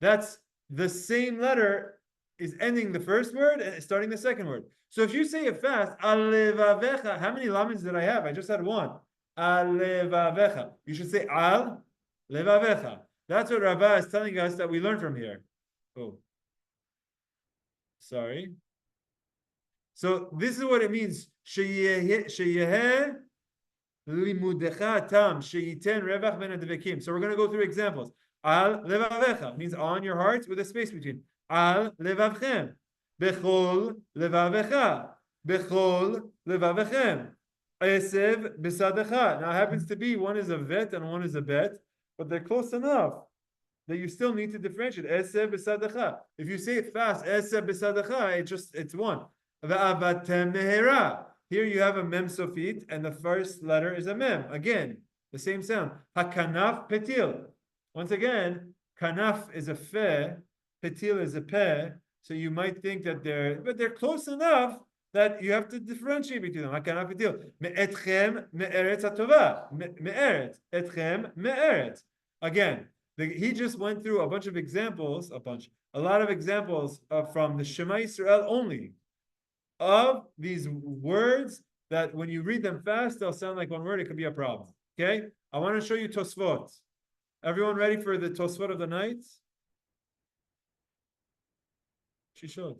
Speaker 1: That's the same letter is ending the first word and starting the second word. So if you say it fast, al levavecha, how many lamins did I have? I just had one. Al levavecha. You should say al levavecha. That's what Rava is telling us that we learn from here. Oh, sorry. So this is what it means. Sheyeh limudecha tam sheyiten revach ben advekim. So we're going to go through examples. Al levavecha means on your heart with a space between. Al levavchem. Bechol levavecha. Bechol levavechem. Esev besadecha. Now it happens to be one is a vet and one is a bet, but they're close enough that you still need to differentiate. Esev besadecha. If you say it fast, esev besadecha, it's one. Here you have a mem sofit, and the first letter is a mem. Again, the same sound. Hakanaf petil. Once again, kanaf is a fe, petil is a pe. So you might think that they're close enough that you have to differentiate between them. Hakanaf petil. Me'etchem me'eretz atova. Me'eretz. Etchem me'eretz. Again, he just went through a bunch of examples, a lot of examples from the Shema Yisrael only, of these words that when you read them fast, they'll sound like one word. It could be a problem. Okay? I want to show you Tosfot. Everyone ready for the Tosfot of the night? She showed.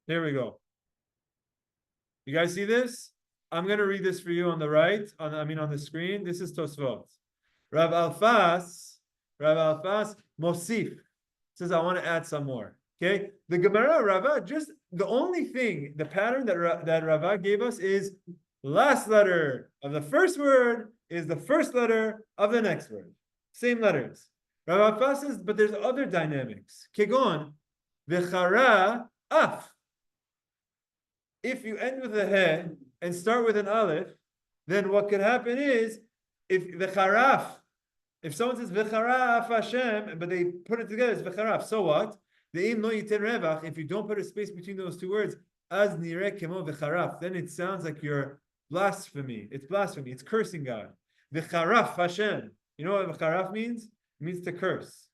Speaker 1: Here we go. You guys see this? I'm going to read this for you on the right, on the screen. This is Tosfot. Rav Alfas, Mosif, says, I want to add some more. Okay? The Gemara Rava, just the only thing, the pattern that Rava gave us is last letter of the first word is the first letter of the next word. Same letters. Rav Alfas says, but there's other dynamics. Kegon, v'chara af. If you end with a he and start with an alef, then what could happen is, if the charaf, if someone says v'charaf Hashem, but they put it together, it's v'charaf. So what? The im no yiten revach. If you don't put a space between those two words, az nireh kemo v'charaf, then it sounds like you're blasphemy. It's blasphemy. It's cursing God. V'charaf Hashem. You know what v'charaf means? It means to curse.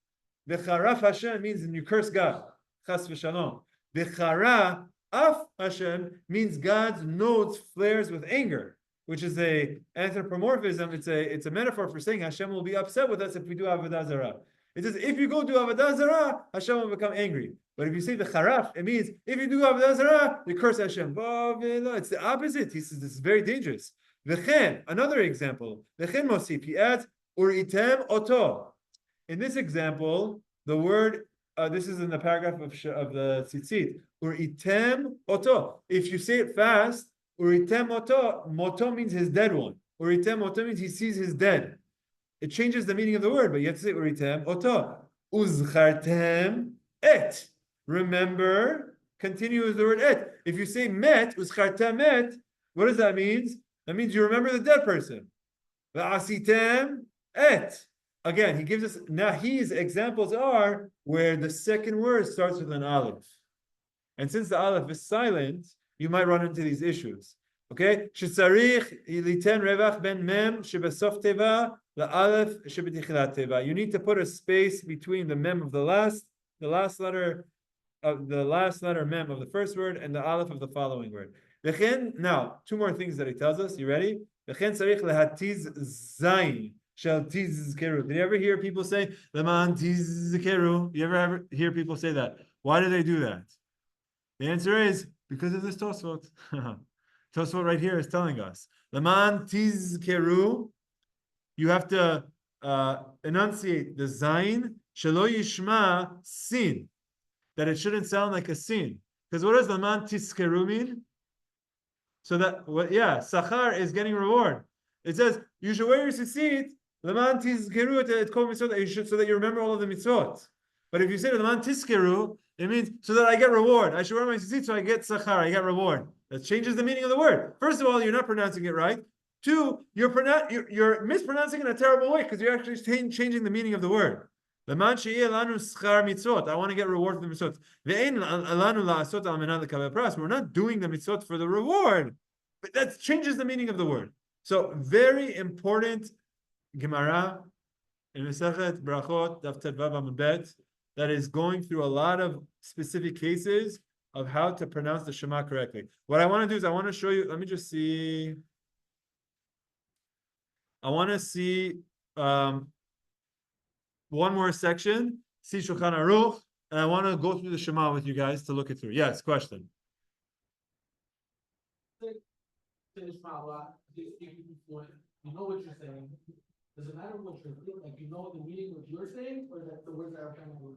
Speaker 1: V'charaf Hashem means you curse God. Chas v'shalom. V'chara af Hashem means God's nose flares with anger, which is a anthropomorphism. It's a metaphor for saying Hashem will be upset with us if we do Avodah Zarah. It says if you go do Avodah Zarah, Hashem will become angry. But if you say the charaf, it means if you do Avodah Zarah, you curse Hashem. It's the opposite. He says this is very dangerous. V'chen, another example. V'chen mosif, he adds uritem oto. In this example, the word, this is in the paragraph of the tzitzit. Uritem oto. If you say it fast, uritem oto, moto means his dead one. Uritem oto means he sees his dead. It changes the meaning of the word, but you have to say uritem oto. Uzchartem et. Remember, continue with the word et. If you say met, uzchartem et, what does that mean? That means you remember the dead person. V'asitem et. Again, he gives us, now his examples are where the second word starts with an alef. And since the alef is silent, you might run into these issues. Okay? Shetzarich liten revach ben mem shebesof teva la'alef shebetichilat teva. You need to put a space between the mem of the last letter of the last letter mem of the first word and the aleph of the following word. Now, two more things that he tells us. You ready? Zayin. Shall tizkeru. Did you ever hear people say leman tizkeru? You ever hear people say that? Why do they do that? The answer is because of this Tosfot. Tosfot right here is telling us leman tizkeru. You have to enunciate the zayin shelo yishma sin, that it shouldn't sound like a sin. Because what does leman tizkeru mean? So that sachar is getting reward. It says you should wear your tzitzit. Leman tizkeru et kol mitzvot, that you should, so that you remember all of the mitzvot. But if you say leman tizkeru, it means so that I get reward. I should wear my tzitzit so I get sachar, I get reward. That changes the meaning of the word. First of all, you're not pronouncing it right. Two, you're mispronouncing it in a terrible way because you're actually changing the meaning of the word. Leman sheyeh lanu schar mitzvot. I want to get reward for the mitzvot. Ve'ein lanu la'asot al menat lekabel pras. We're not doing the mitzvot for the reward, but that changes the meaning of the word. So very important Gemara in Masechet Berachot Daf Tedvav Amud Bet that is going through a lot of specific cases of how to pronounce the Shema correctly. What I want to do is I want to show you. Let me just see. I want to see one more section. See Shulchan Aruch, and I want to go through the Shema with you guys to look it through. Yes, question.
Speaker 3: You know what you're saying. Does it matter what you're feeling? Like, you know the meaning of what you're saying, or that the words that are coming out?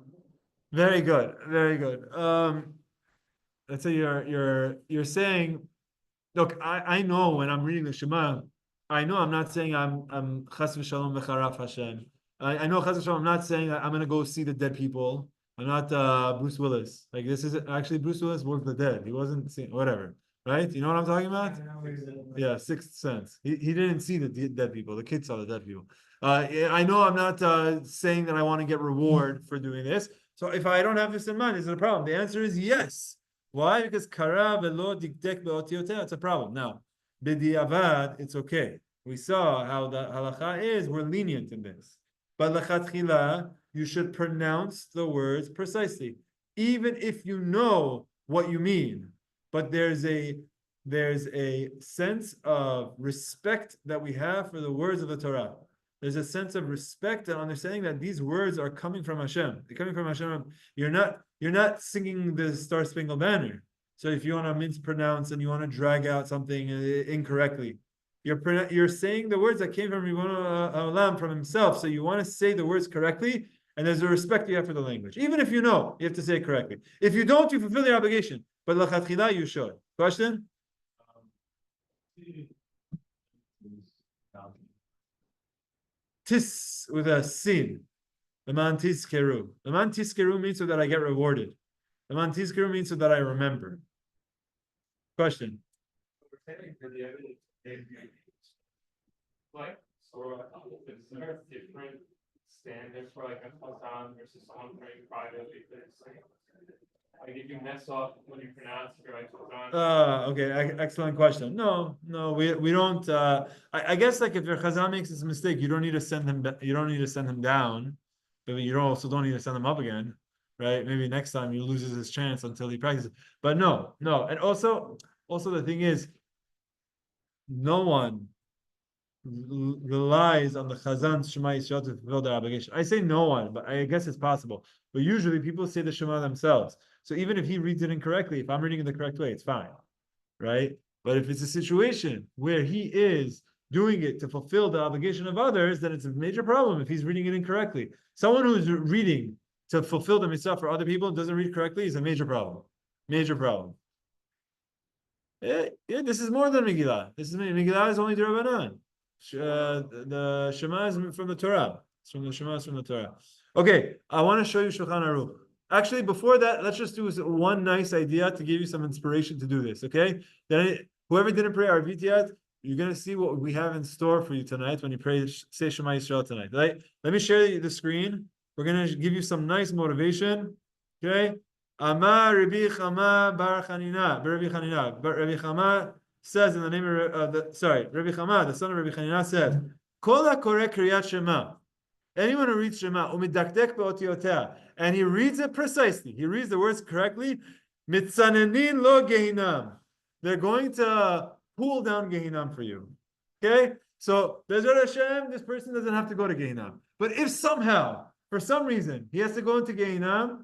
Speaker 1: Very good, very good. Let's say you're saying, look, I know when I'm reading the Shema, I know I'm not saying I'm chas v'shalom v'charaf Hashem. I know chas v'shalom, I'm not saying I'm going to go see the dead people. I'm not Bruce Willis. Like, this is actually Bruce Willis worked the dead. He wasn't seeing whatever. Right? You know what I'm talking about? Yeah, Sixth Sense. He didn't see the dead people. The kids saw the dead people. I know I'm not saying that I want to get reward for doing this. So if I don't have this in mind, is it a problem? The answer is yes. Why? Because kara velo diktek beotiotea. It's a problem. Now, b'diavad, it's okay. We saw how the halacha is. We're lenient in this. But lechatchila, you should pronounce the words precisely, even if you know what you mean. But there's a sense of respect that we have for the words of the Torah. There's a sense of respect and understanding that these words are coming from Hashem. They're coming from Hashem. You're not singing the Star Spangled Banner. So if you want to mispronounce and you want to drag out something incorrectly, you're saying the words that came from Ribono Olam, from Himself. So you want to say the words correctly, and there's a respect you have for the language. Even if you know, you have to say it correctly. If you don't, you fulfill your obligation. But l'chatchila, you should. Question? Tis with a sin. Leman tizkeru. Leman tizkeru means so that I get rewarded. Leman tizkeru means so that I remember. Question?
Speaker 5: Like, so is there different standards for like a chazan versus someone praying privately? Like if you mess up when you pronounce, you're like chazan.
Speaker 1: Okay, excellent question. No, we don't. I guess like if your chazan makes this mistake, you don't need to send him. You don't need to send him down, but you also don't need to send him up again, right? Maybe next time he loses his chance until he practices. But no, and also the thing is, no one relies on the chazan's Shema Yisrael to fulfill their obligation. I say no one, but I guess it's possible. But usually people say the Shema themselves. So even if he reads it incorrectly, if I'm reading it the correct way, it's fine, right? But if it's a situation where he is doing it to fulfill the obligation of others, then it's a major problem if he's reading it incorrectly. Someone who's reading to fulfill the mitzvah for other people and doesn't read correctly is a major problem. Major problem. Yeah, this is more than Megillah. Megillah is only the Rabbanan. The Shema is from the Torah. It's from the Shema is from the Torah. Okay, I want to show you Shulchan Aruch. Actually, before that, let's just do one nice idea to give you some inspiration to do this. Okay, then whoever didn't pray Arvit yet, you're gonna see what we have in store for you tonight when you pray say Shema Yisrael tonight. Right? Let me share the screen. We're gonna give you some nice motivation. Okay. Amar Rebbi Chama Bar Chanina. Rebbi Chanina. Rebbi Chama says in the name of Rebbi Chama, the son of Rebbi Chanina, said, Kol hakoreh kriyat Shema. Anyone who reads Shema, umidakdek be'otiotea, and he reads it precisely, he reads the words correctly, mitzanenin lo gehinam. They're going to pull down Gehinam for you. Okay? So, Bezrat Hashem, this person doesn't have to go to Gehinam. But if somehow, for some reason, he has to go into Gehinam,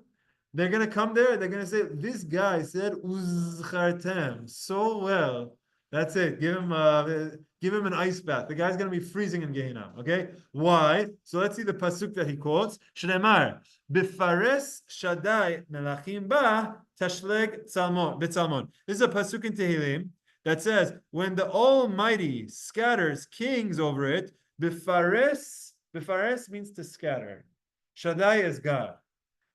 Speaker 1: they're going to come there, they're going to say, this guy said, Uzchartem, so well. That's it. Give him an ice bath. The guy's going to be freezing in Gehinam. Okay? Why? So let's see the pasuk that he quotes. Shneimar, Bifares Shaddai Melachim Ba Tashleg Betzalmon. This is a pasuk in Tehillim that says, when the Almighty scatters kings over it, Bifares means to scatter. Shaddai is God.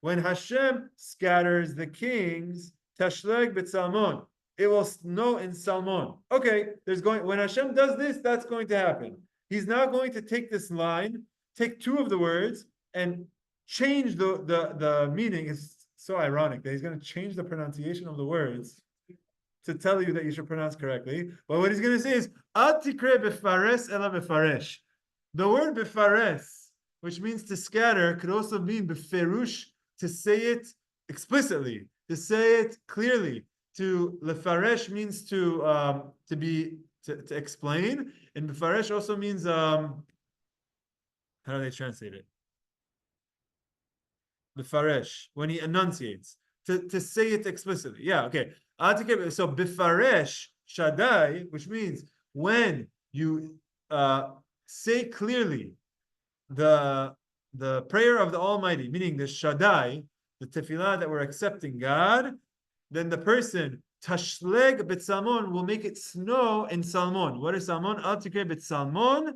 Speaker 1: When Hashem scatters the kings, Tashleg Betzalmon, it will snow in Salmon. Okay, when Hashem does this, that's going to happen. He's now going to take this line, take two of the words, and change the meaning. It's so ironic that he's going to change the pronunciation of the words to tell you that you should pronounce correctly. But what he's going to say is, Al tikre befares ela befaresh. The word befares, which means to scatter, could also mean beferush, to say it explicitly, to say it clearly. To lefaresh means to explain, and befaresh also means how do they translate it? Befaresh, when he enunciates, to say it explicitly. Yeah, okay. So befaresh Shaddai, which means when you say clearly the prayer of the Almighty, meaning the Shaddai, the tefillah that we're accepting God, then the person tashleg betzalmon will make it snow in Salmon. What is Salmon? Al tikre betzalmon,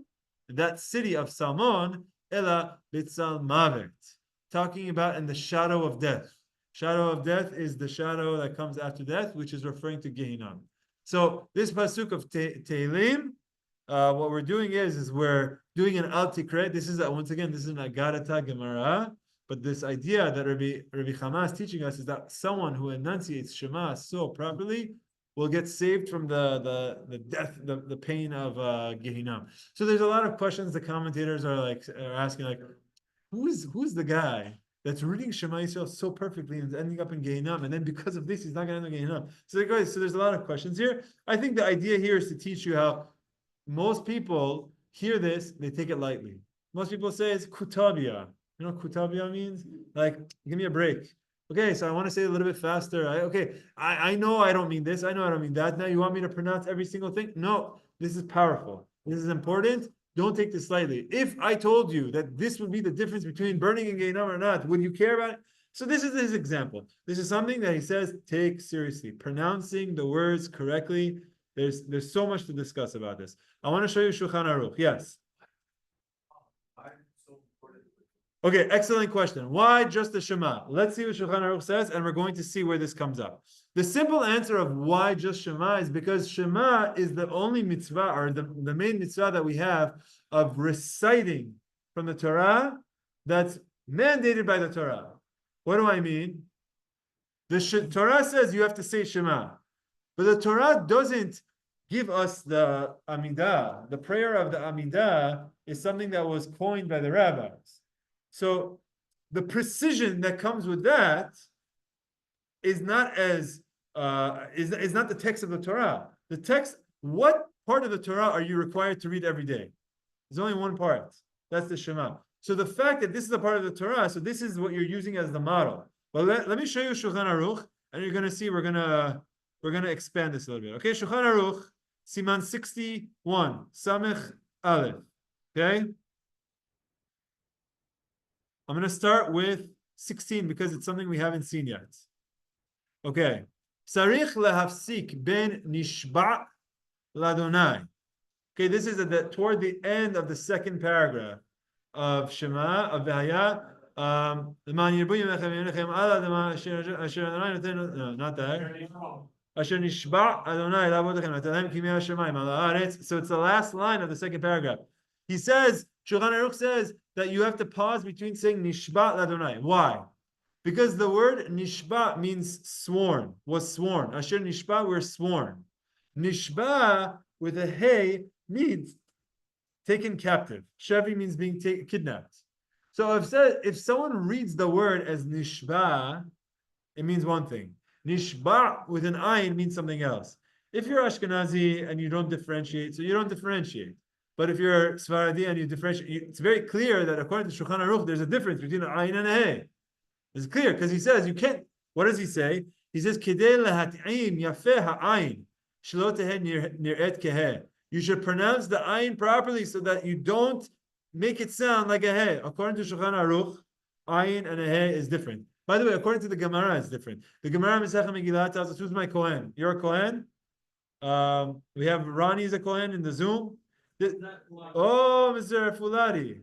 Speaker 1: that city of Salmon, ela betzalmavet. Talking about in the shadow of death. Shadow of death is the shadow that comes after death, which is referring to Gehinam. So this pasuk of Tehillim, what we're doing is we're doing an al tikre. This is once again, this is an Agarata Gemara. But this idea that Rabbi Chama is teaching us is that someone who enunciates Shema so properly will get saved from the death, the pain of Gehinam. So there's a lot of questions the commentators are asking, like, who's the guy that's reading Shema Yisrael so perfectly and ending up in Gehinam, and then because of this he's not going to end up in Gehinam. So there's a lot of questions here. I think the idea here is to teach you how most people hear this, they take it lightly. Most people say it's kutabia. You know what kutabia means? Like, give me a break. Okay, so I want to say it a little bit faster. I know I don't mean this. I know I don't mean that. Now you want me to pronounce every single thing? No, this is powerful. This is important. Don't take this lightly. If I told you that this would be the difference between burning in Gehinam or not, would you care about it? So this is his example. This is something that he says, take seriously. Pronouncing the words correctly. There's so much to discuss about this. I want to show you Shulchan Aruch. Yes. Okay, excellent question. Why just the Shema? Let's see what Shulchan Aruch says, and we're going to see where this comes up. The simple answer of why just Shema is because Shema is the only mitzvah, or the main mitzvah that we have of reciting from the Torah that's mandated by the Torah. What do I mean? The Torah says you have to say Shema, but the Torah doesn't give us the Amidah. The prayer of the Amidah is something that was coined by the rabbis. So the precision that comes with that is not as is not the text of the Torah. The text, what part of the Torah are you required to read every day? There's only one part. That's the Shema. So the fact that this is a part of the Torah, so this is what you're using as the model. Well, let me show you Shulchan Aruch, and you're going to see we're going to expand this a little bit. Okay, Shulchan Aruch, Siman 61, Samech Aleph. Okay. I'm going to start with 16 because it's something we haven't seen yet. Okay. Sarich lehafsik ben nishba' ladonai. Okay, this is toward the end of the second paragraph of Shema, of V'haya. No, not that. Asher nishba' Adonai la'avodechem atalem kimei hashamayim ala haaretz. So it's the last line of the second paragraph. He says, Shulchan Aruch says that you have to pause between saying nishba' Adonai. Why? Because the word nishba means sworn, was sworn. Asher nishba, we're sworn. Nishba with a hey means taken captive. Shevi means being kidnapped. So if someone reads the word as nishba, it means one thing. Nishba with an ayin means something else. If you're Ashkenazi and you don't differentiate, so you don't differentiate. But if you're sefaradi and you differentiate, it's very clear that according to Shulchan Aruch, there's a difference between an ayin and a hey. It's clear because he says you can't. What does he say? He says kidei lahat'im yafeh ha'ayin shelo teheh nir'et keheh. You should pronounce the ayin properly so that you don't make it sound like a hey. According to Shulchan Aruch, ayin and a hey is different. By the way, according to the Gemara, it's different. The Gemara Masechet Megillah tells us, who's my Kohen? You're a Kohen? We have Ronnie is a Kohen in the Zoom. Oh, Mr. Fuladi.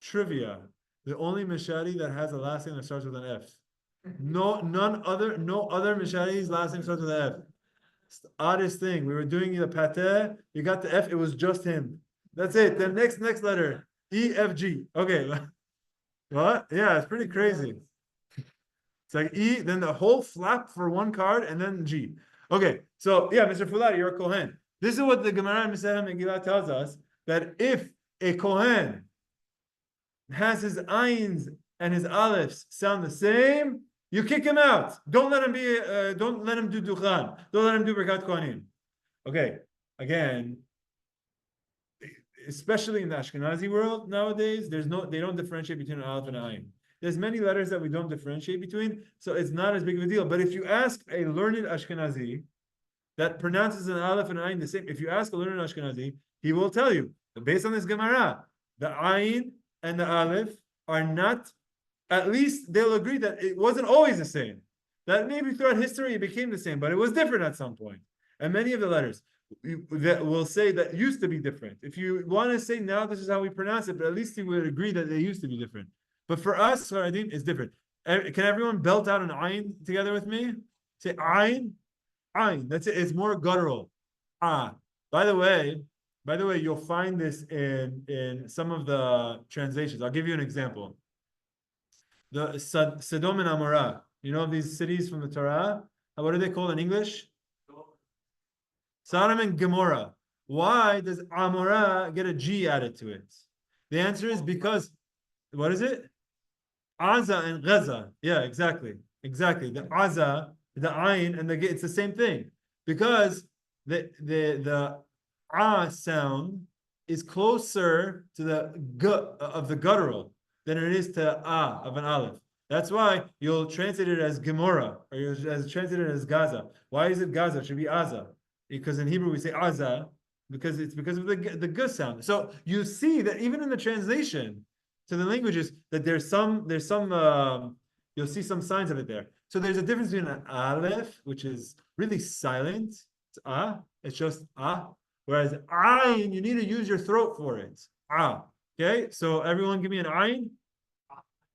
Speaker 1: Trivia. The only Mishari that has a last name that starts with an F. No other Mishari's last name starts with an F. It's the oddest thing. We were doing the Pateh, you got the F, it was just him. That's it. The next letter. E-F-G. Okay. What? Yeah, it's pretty crazy. It's like E, then the whole flap for one card, and then G. Okay, so yeah, Mr. Fuladi, you're a Kohen. This is what the Gemara Masechet Megillah tells us, that if a Kohen has his ayins and his alefs sound the same, you kick him out. Don't let him do duchan. Don't let him do Birkat Kohanim. Okay, again, especially in the Ashkenazi world nowadays, they don't differentiate between an alef and an ayin. There's many letters that we don't differentiate between, so it's not as big of a deal. But if you ask a learned Ashkenazi that pronounces an aleph and an ayin the same, if you ask a learned Ashkenazi, he will tell you, based on this Gemara, the ayin and the aleph are not, at least they'll agree that it wasn't always the same. That maybe throughout history it became the same, but it was different at some point. And many of the letters that will say that used to be different. If you want to say now this is how we pronounce it, but at least you would agree that they used to be different. But for us, Sfaradim, it's different. Can everyone belt out an ayin together with me? Say ayin, ayin. That's it. It's more guttural. Ah. By the way, you'll find this in some of the translations. I'll give you an example. The Sodom and Amorah. You know these cities from the Torah? What are they called in English? Sodom and Gomorrah. Why does Amorah get a G added to it? The answer is because, what is it? Aza and Gaza. Yeah, exactly. The Aza, the Ayin, and it's the same thing. Because the A sound is closer to the G of the guttural than it is to A of an Aleph. That's why you'll translate it as Gomorrah, or you'll translate it as Gaza. Why is it Gaza? It should be Aza. Because in Hebrew we say Aza, because it's because of the G sound. So you see that even in the translation to the languages, that there's some you'll see some signs of it there. So there's a difference between an aleph, which is really silent, it's it's just whereas ayin, you need to use your throat for it. Okay, so everyone give me an ayin.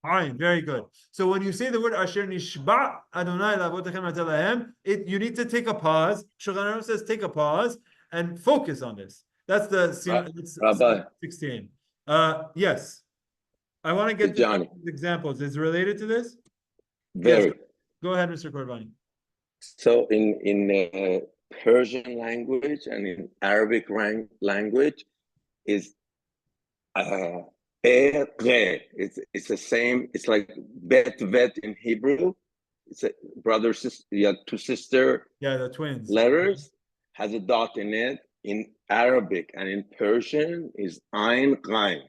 Speaker 1: Ayin, very good. So when you say the word Asher Nishba Adonai Lavotechem Atelahem, you need to take a pause. Shulchan Aruch says take a pause and focus on this. That's
Speaker 6: Rabbi.
Speaker 1: 16. Yes. I want to get the examples. Is it related to this?
Speaker 6: Very.
Speaker 1: Yes. Go ahead, Mr. Korbani.
Speaker 6: So in Persian language and in Arabic language is it's the same. It's like bet in Hebrew. It's a brother sister. You have two sister.
Speaker 1: Yeah, the twins.
Speaker 6: Letters has a dot in it. In Arabic and in Persian is ayn ghayn.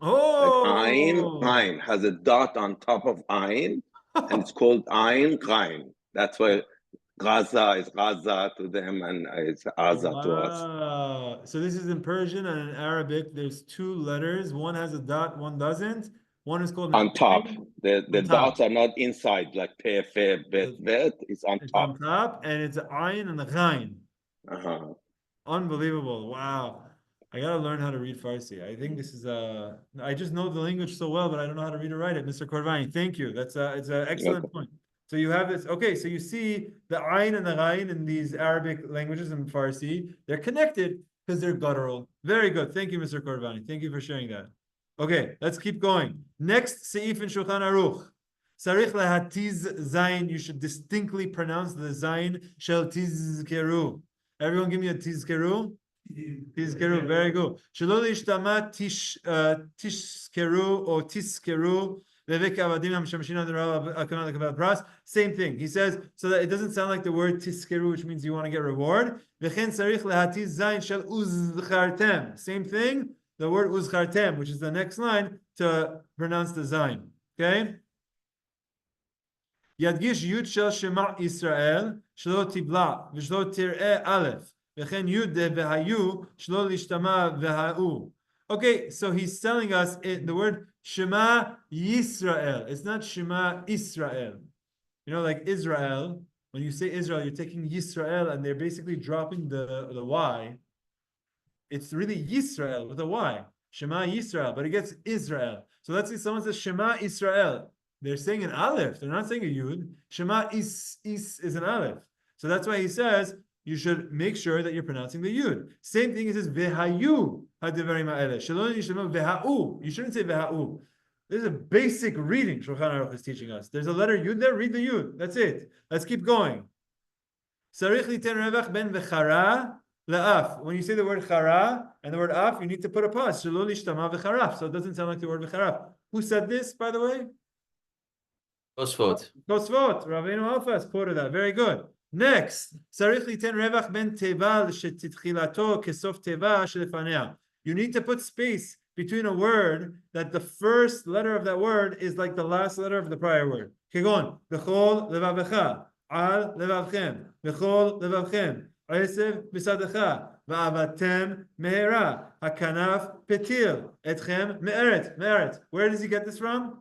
Speaker 1: Oh,
Speaker 6: like ayn has a dot on top of ayn, and it's called ayn ghayn. That's why Gaza is Gaza to them, and it's Aza to us.
Speaker 1: So this is in Persian and in Arabic. There's two letters. One has a dot, one doesn't. One is called
Speaker 6: on top. The dots are not inside, like pef, bet. It's on
Speaker 1: it's
Speaker 6: top.
Speaker 1: On top, and it's ayin and the ghayn.
Speaker 6: Uh-huh.
Speaker 1: Unbelievable! Wow. I gotta learn how to read Farsi. I think this is I just know the language so well, but I don't know how to read or write it. Mr. Korvani, thank you. It's an excellent point. So you have this. Okay, so you see the ayin and the ghayn in these Arabic languages and Farsi. They're connected because they're guttural. Very good. Thank you, Mr. Korvani. Thank you for sharing that. Okay, let's keep going. Next seif in Shulchan Aruch. Sarich lahatiz zayin. You should distinctly pronounce the zayin shel tizkeru. Everyone, give me a tizkeru. Tizkeru, very good. Shelo lishtama tishkeru or tiskeru. Same thing. He says, so that it doesn't sound like the word tiskeru, which means you want to get reward. Same thing, the word uzchartem, which is the next line, to pronounce the zayin. Okay? Yadgish yud shel Shema Israel, shelo tibla, v'shelo tir'eh alef, v'chen yud v'hayu, shelo lishtama v'ha'u. Okay, so he's telling us the word Shema Yisrael. It's not Shema Israel. You know, like Israel, when you say Israel, you're taking Yisrael and they're basically dropping the Y. It's really Yisrael with a Y. Shema Yisrael, but it gets Israel. So let's say someone says Shema Israel. They're saying an aleph. They're not saying a yud. Shema is an aleph. So that's why he says you should make sure that you're pronouncing the yud. Same thing, he says v'hayu hadivarim ha'eleh. Shalom yishlemu v'ha'u. You shouldn't say v'ha'u. This is a basic reading Shulchan Aruch is teaching us. There's a letter yud there. Read the yud. That's it. Let's keep going. Sarich liten revach ben v'chara le'af. When you say the word chara and the word af, you need to put a pause. Shalom lishtama v'charaf. So it doesn't sound like the word v'charaf. Who said this, by the way?
Speaker 4: Tosfot.
Speaker 1: Tosfot, Rabbeinu Alfas quoted that. Very good. Next, Sarich liten revach ben teva shetitchilato kesof teva shelefanea. You need to put space between a word that the first letter of that word is like the last letter of the prior word. Kegon, bechol levavecha, al levavchem, bechol levavchem, esev bisadecha, va'avatem mehera, hakanaf petil, etchem me'eret. Where does he get this from?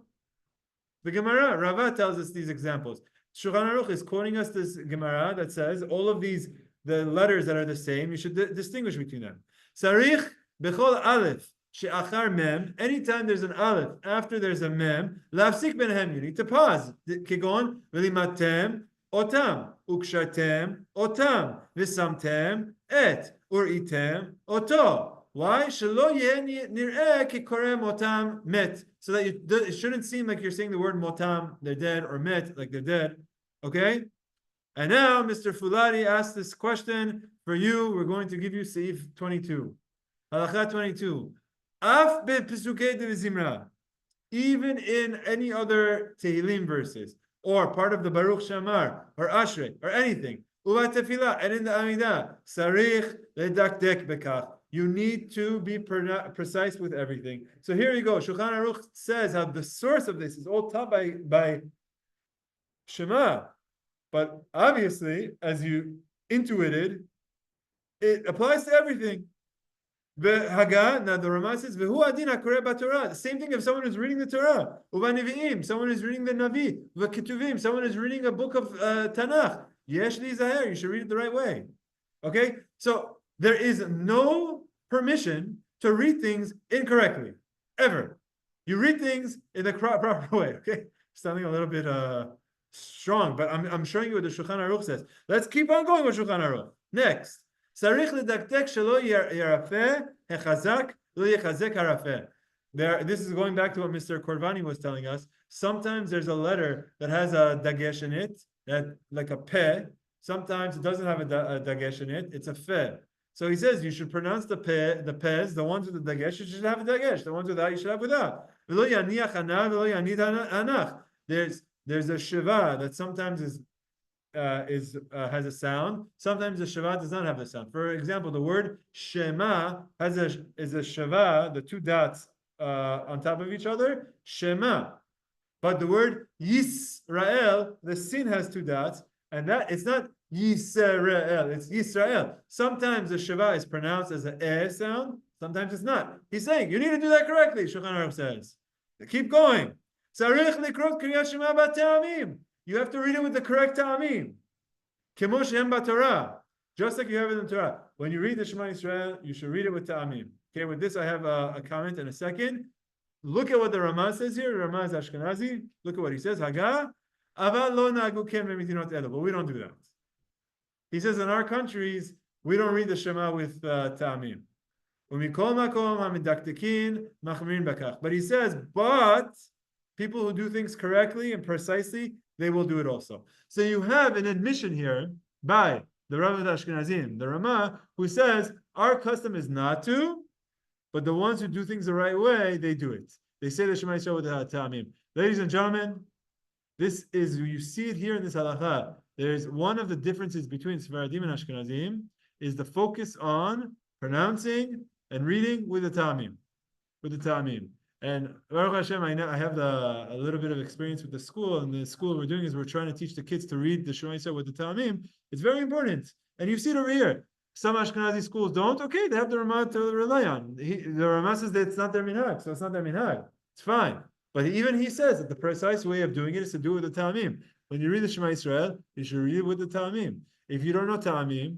Speaker 1: The Gemara, Rava tells us these examples. Shulchan Aruch is quoting us this Gemara that says all of these, the letters that are the same, you should distinguish between them. Sarich bechol alef she'achar mem. Anytime there's an aleph after there's a mem, lafsik benhem. You need to pause. Kegon v'limatem otam ukshatem otam v'samtem et uritem oto. Why? Shelo yeh nir'eh kikoreh motam met. So that it shouldn't seem like you're saying the word motam, they're dead, or met, like they're dead. Okay? And now, Mr. Fuladi asked this question for you. We're going to give you Seif 22. Halakha 22. Af be'pesukei de v'zimra. Even in any other Tehillim verses, or part of the Baruch Shamar, or Ashrei, or anything, uva tefillah, and in the Amidah, sarich ledakdek bekach. You need to be precise with everything. So here you go. Shulchan Aruch says how the source of this is all taught by Shema. But obviously, as you intuited, it applies to everything. The Haggah, now the Ramah says, V'hu adin hakoreh b'Torah. The same thing if someone is reading the Torah. U'v'nevi'im, someone is reading the Navi. V'ketuvim, someone is reading a book of Tanakh. Yesh li zaher, you should read it the right way. Okay? So, there is no permission to read things incorrectly, ever. You read things in the proper way, okay? Sounding a little bit strong, but I'm showing you what the Shulchan Aruch says. Let's keep on going with Shulchan Aruch. Next. Sarich ledaktek shelo yarafeh hechazak lo yechazek harafeh. This is going back to what Mr. Korvani was telling us. Sometimes there's a letter that has a dagesh in it, that like a peh. Sometimes it doesn't have a dagesh in it, it's a feh. So he says you should pronounce the pez, the ones with the dagesh, you should have a dagesh. The ones without, you should have without. There's a shiva that sometimes has a sound. Sometimes the shiva does not have the sound. For example, the word Shema is a shiva, the two dots on top of each other. Shema, but the word Yisrael, the sin has two dots, and that it's not Yisrael, it's Yisrael. Sometimes the Sheva is pronounced as an eh sound, sometimes it's not. He's saying, you need to do that correctly, Shulchan Aruch says. Keep going. You have to read it with the correct taamim. Just like you have it in the Torah. When you read the Shema Yisrael, you should read it with taamim. Okay, with this I have a comment in a second. Look at what the Ramah says here. Ramah is ashkenazi. Look at what he says. Haggah. But we don't do that. He says in our countries, we don't read the Shema with taamim. But he says, but people who do things correctly and precisely, they will do it also. So you have an admission here by the Rav Ashkenazim, the Ramah, who says Our custom is not to, but the ones who do things the right way, they do it. They say the Shema Yisrael with the taamim. Ladies and gentlemen, this is, you see it here in this halakha. There's one of the differences between Sefaradim and Ashkenazim is the focus on pronouncing and reading with the taamim. And Baruch Hashem, I have a little bit of experience with the school, and the school we're doing is we're trying to teach the kids to read the Shema Yisrael with the taamim. It's very important. And you see it over here. Some Ashkenazi schools don't. Okay, they have the Ramah to rely on. The Ramah says that it's not their minhag, so it's not their minhag. It's fine. But even he says that the precise way of doing it is to do it with the taamim. When you read the Shema Yisrael, you should read it with the taamim. If you don't know taamim,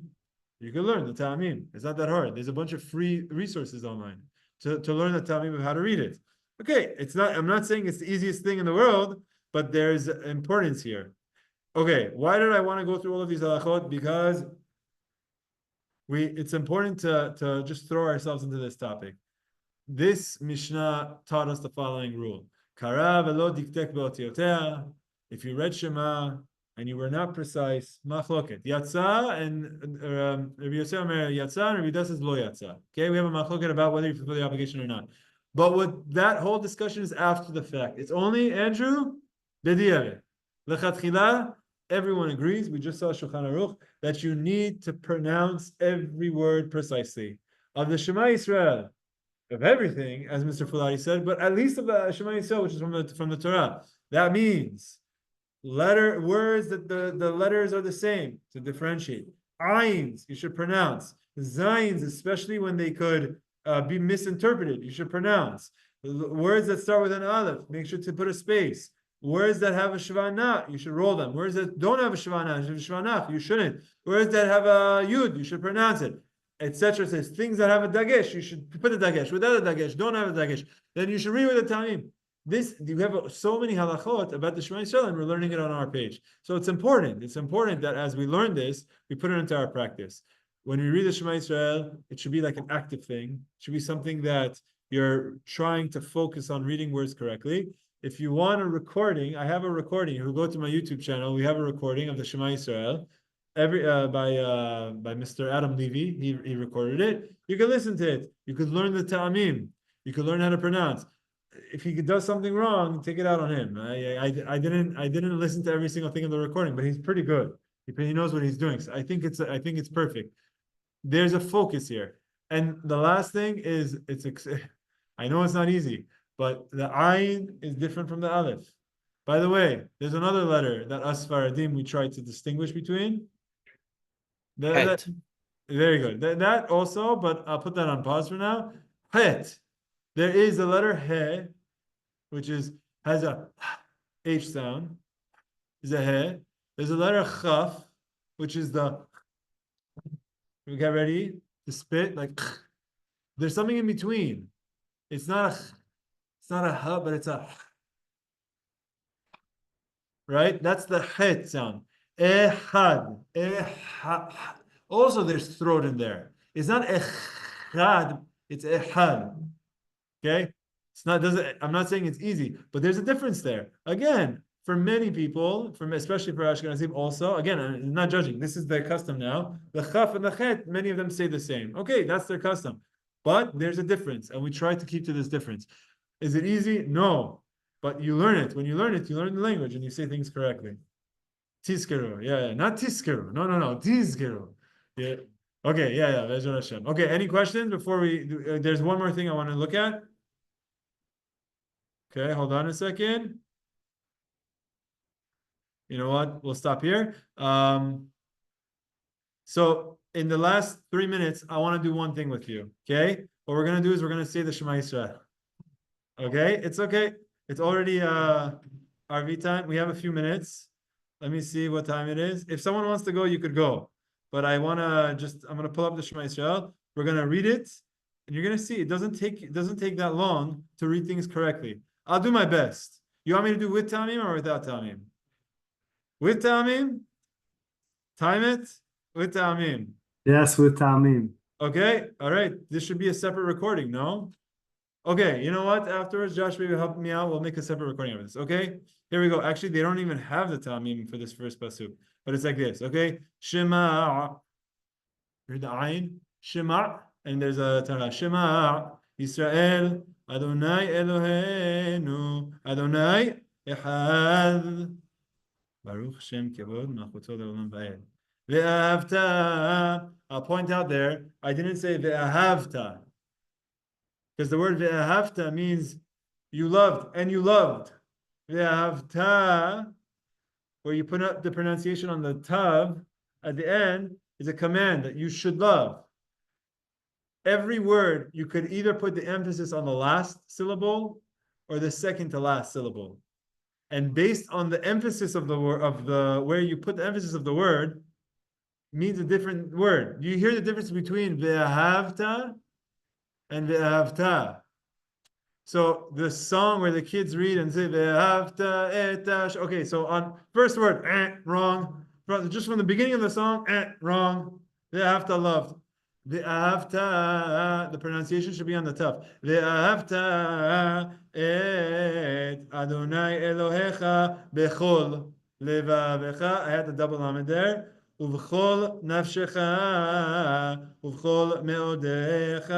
Speaker 1: you can learn the taamim. It's not that hard. There's a bunch of free resources online to learn the taamim of how to read it. Okay, it's not. I'm not saying it's the easiest thing in the world, but there's importance here. Okay, why did I want to go through all of these halachot? Because it's important to just throw ourselves into this topic. This Mishnah taught us the following rule. Kara velo diktek beotiotea. If you read Shema and you were not precise, machloket. Yatsa and Rabbi Yosef Omer yatsa and Rabbi Yudah says lo yatsa. Okay, we have a machloket about whether you fulfill the obligation or not. But what that whole discussion is after the fact. It's only, Andrew, b'di'eveh. Lechatchila, everyone agrees, we just saw Shulchan Aruch, that you need to pronounce every word precisely. Of the Shema Yisrael, of everything, as Mr. Fuladi said, but at least of the Shema Yisrael, which is from the Torah. That means words that the letters are the same, to differentiate. Ayins, you should pronounce. Zayins, especially when they could be misinterpreted, you should pronounce. Words that start with an alef, make sure to put a space. Words that have a shvanah, you should roll them. Words that don't have a shvanah, you shouldn't. Words that have a yud, you should pronounce it, etc. Says things that have a dagesh, you should put a dagesh. Without a dagesh, don't have a dagesh. Then you should read with the taamim. You have so many halachot about the Shema Yisrael, and we're learning it on our page. So it's important. It's important that as we learn this, we put it into our practice. When we read the Shema Yisrael, it should be like an active thing. It should be something that you're trying to focus on reading words correctly. If you want a recording, I have a recording. You go to my YouTube channel. We have a recording of the Shema Yisrael, by Mr. Adam Levy. He recorded it. You can listen to it. You could learn the taamim. You could learn how to pronounce. If he does something wrong, take it out on him. I didn't listen to every single thing in the recording, but he's pretty good. He knows what he's doing. So I think it's perfect. There's a focus here. And the last thing is, I know it's not easy, but the ayin is different from the alef. By the way, there's another letter that us Sefaradim we try to distinguish between. Very good. That also, but I'll put that on pause for now. Het. There is a letter he, which has a H sound. Is a he. There's a letter chaf, which is the. We get ready to spit like. There's something in between. It's not a ha, but it's a. Right? That's the het sound. Ehad. Ehad. Also, there's throat in there. It's not echad. It's ehad. Okay? I'm not saying it's easy, but there's a difference there. Again, for many people, especially for Ashkenazim also, again, I'm not judging. This is their custom now. The chaf and the chet, many of them say the same. Okay, that's their custom. But there's a difference, and we try to keep to this difference. Is it easy? No. But you learn it. When you learn it, you learn the language, and you say things correctly. Tizkeru. Yeah. Not tizkeru. No. Tizkeru. Yeah. Okay, yeah. Okay, any questions before we do? There's one more thing I want to look at. Okay, hold on a second. You know what? We'll stop here. So in the last 3 minutes, I want to do one thing with you. Okay? What we're going to do is we're going to say the Shema Yisrael. Okay? It's okay. It's already RV time. We have a few minutes. Let me see what time it is. If someone wants to go, you could go. But I'm going to pull up the Shema Yisrael. We're going to read it. And you're going to see it doesn't take that long to read things correctly. I'll do my best. You want me to do with taamim or without taamim? With taamim? Time it? With taamim.
Speaker 7: Yes, with taamim.
Speaker 1: Okay, all right. This should be a separate recording, no? Okay, you know what? Afterwards, Josh, maybe help me out. We'll make a separate recording of this, okay? Here we go. Actually, they don't even have the taamim for this first pasuk, but it's like this, okay? Shema. Heard the ayin? Shema. and there's a Torah. Shema Yisrael Adonai Eloheinu Adonai Echad. Baruch Shem Kevod Malchuto Le'olam Va'ed. Ve'ahavta. I'll point out there, I didn't say ve'ahavta, because the word ve'ahavta means you loved and you loved. Ve'ahavta, where you put up the pronunciation on the tav at the end, is a command that you should love. Every word, you could either put the emphasis on the last syllable or the second to last syllable. And based on the emphasis of the word, where you put the emphasis of the word, means a different word. You hear the difference between ve'ahavta and ve'ahavta. So the song where the kids read and say ve'ahavta etash. Okay, so on first word, wrong. Just from the beginning of the song, wrong. Ve'ahavta loved. Ve'ahavta, the pronunciation should be on the top. Ve'ahavta et Adonai Elohecha bechol levavecha. I had the double lamed there. ובכל נפשך ובכל מאודיך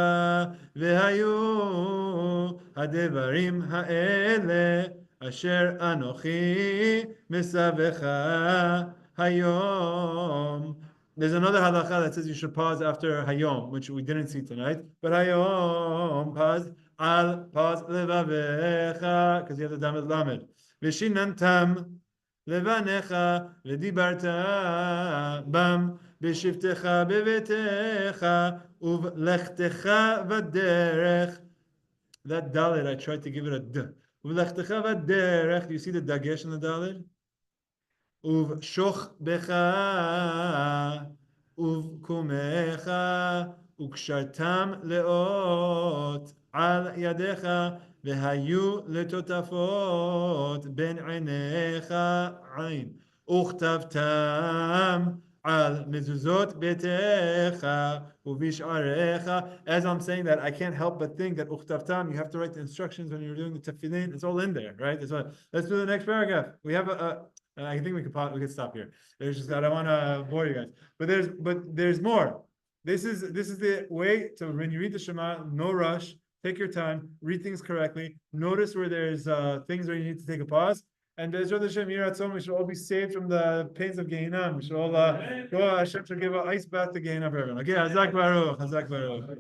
Speaker 1: והיו הדברים האלה אשר אנוכי מסבך היום. There's another halacha that says you should pause after hayom, which we didn't see tonight. But hayom, pause levavecha, because you have the damed lamed. V'shinantam לבניך ודיברת בם בשבתך בביתך ובלכתך בדרך. That dalet, I tried to give it a d. ובלכתך בדרך, do you see the dagesh in the dalet? ובשוך בך ובקומך וקשרתם לאות על ידיך והיו לטוטפות בין עיניך עין וכתבתם על מזוזות ביתך ובשעריך. As I'm saying that, I can't help but think that וכתבתם, you have to write the instructions when you're doing the tefillin. It's all in there, right? Let's do the next paragraph. We have I think we could stop here. There's just, I don't want to bore you guys, but there's more. This is the way to, when you read the Shema, no rush. Take your time, read things correctly. Notice where there's things where you need to take a pause. And Bezrat Hashem, we should all be saved from the pains of Gehinnom. We should all go. Hashem should give an ice bath to Gehinnom for everyone. Okay, Hazak Baruch, Hazak Baruch.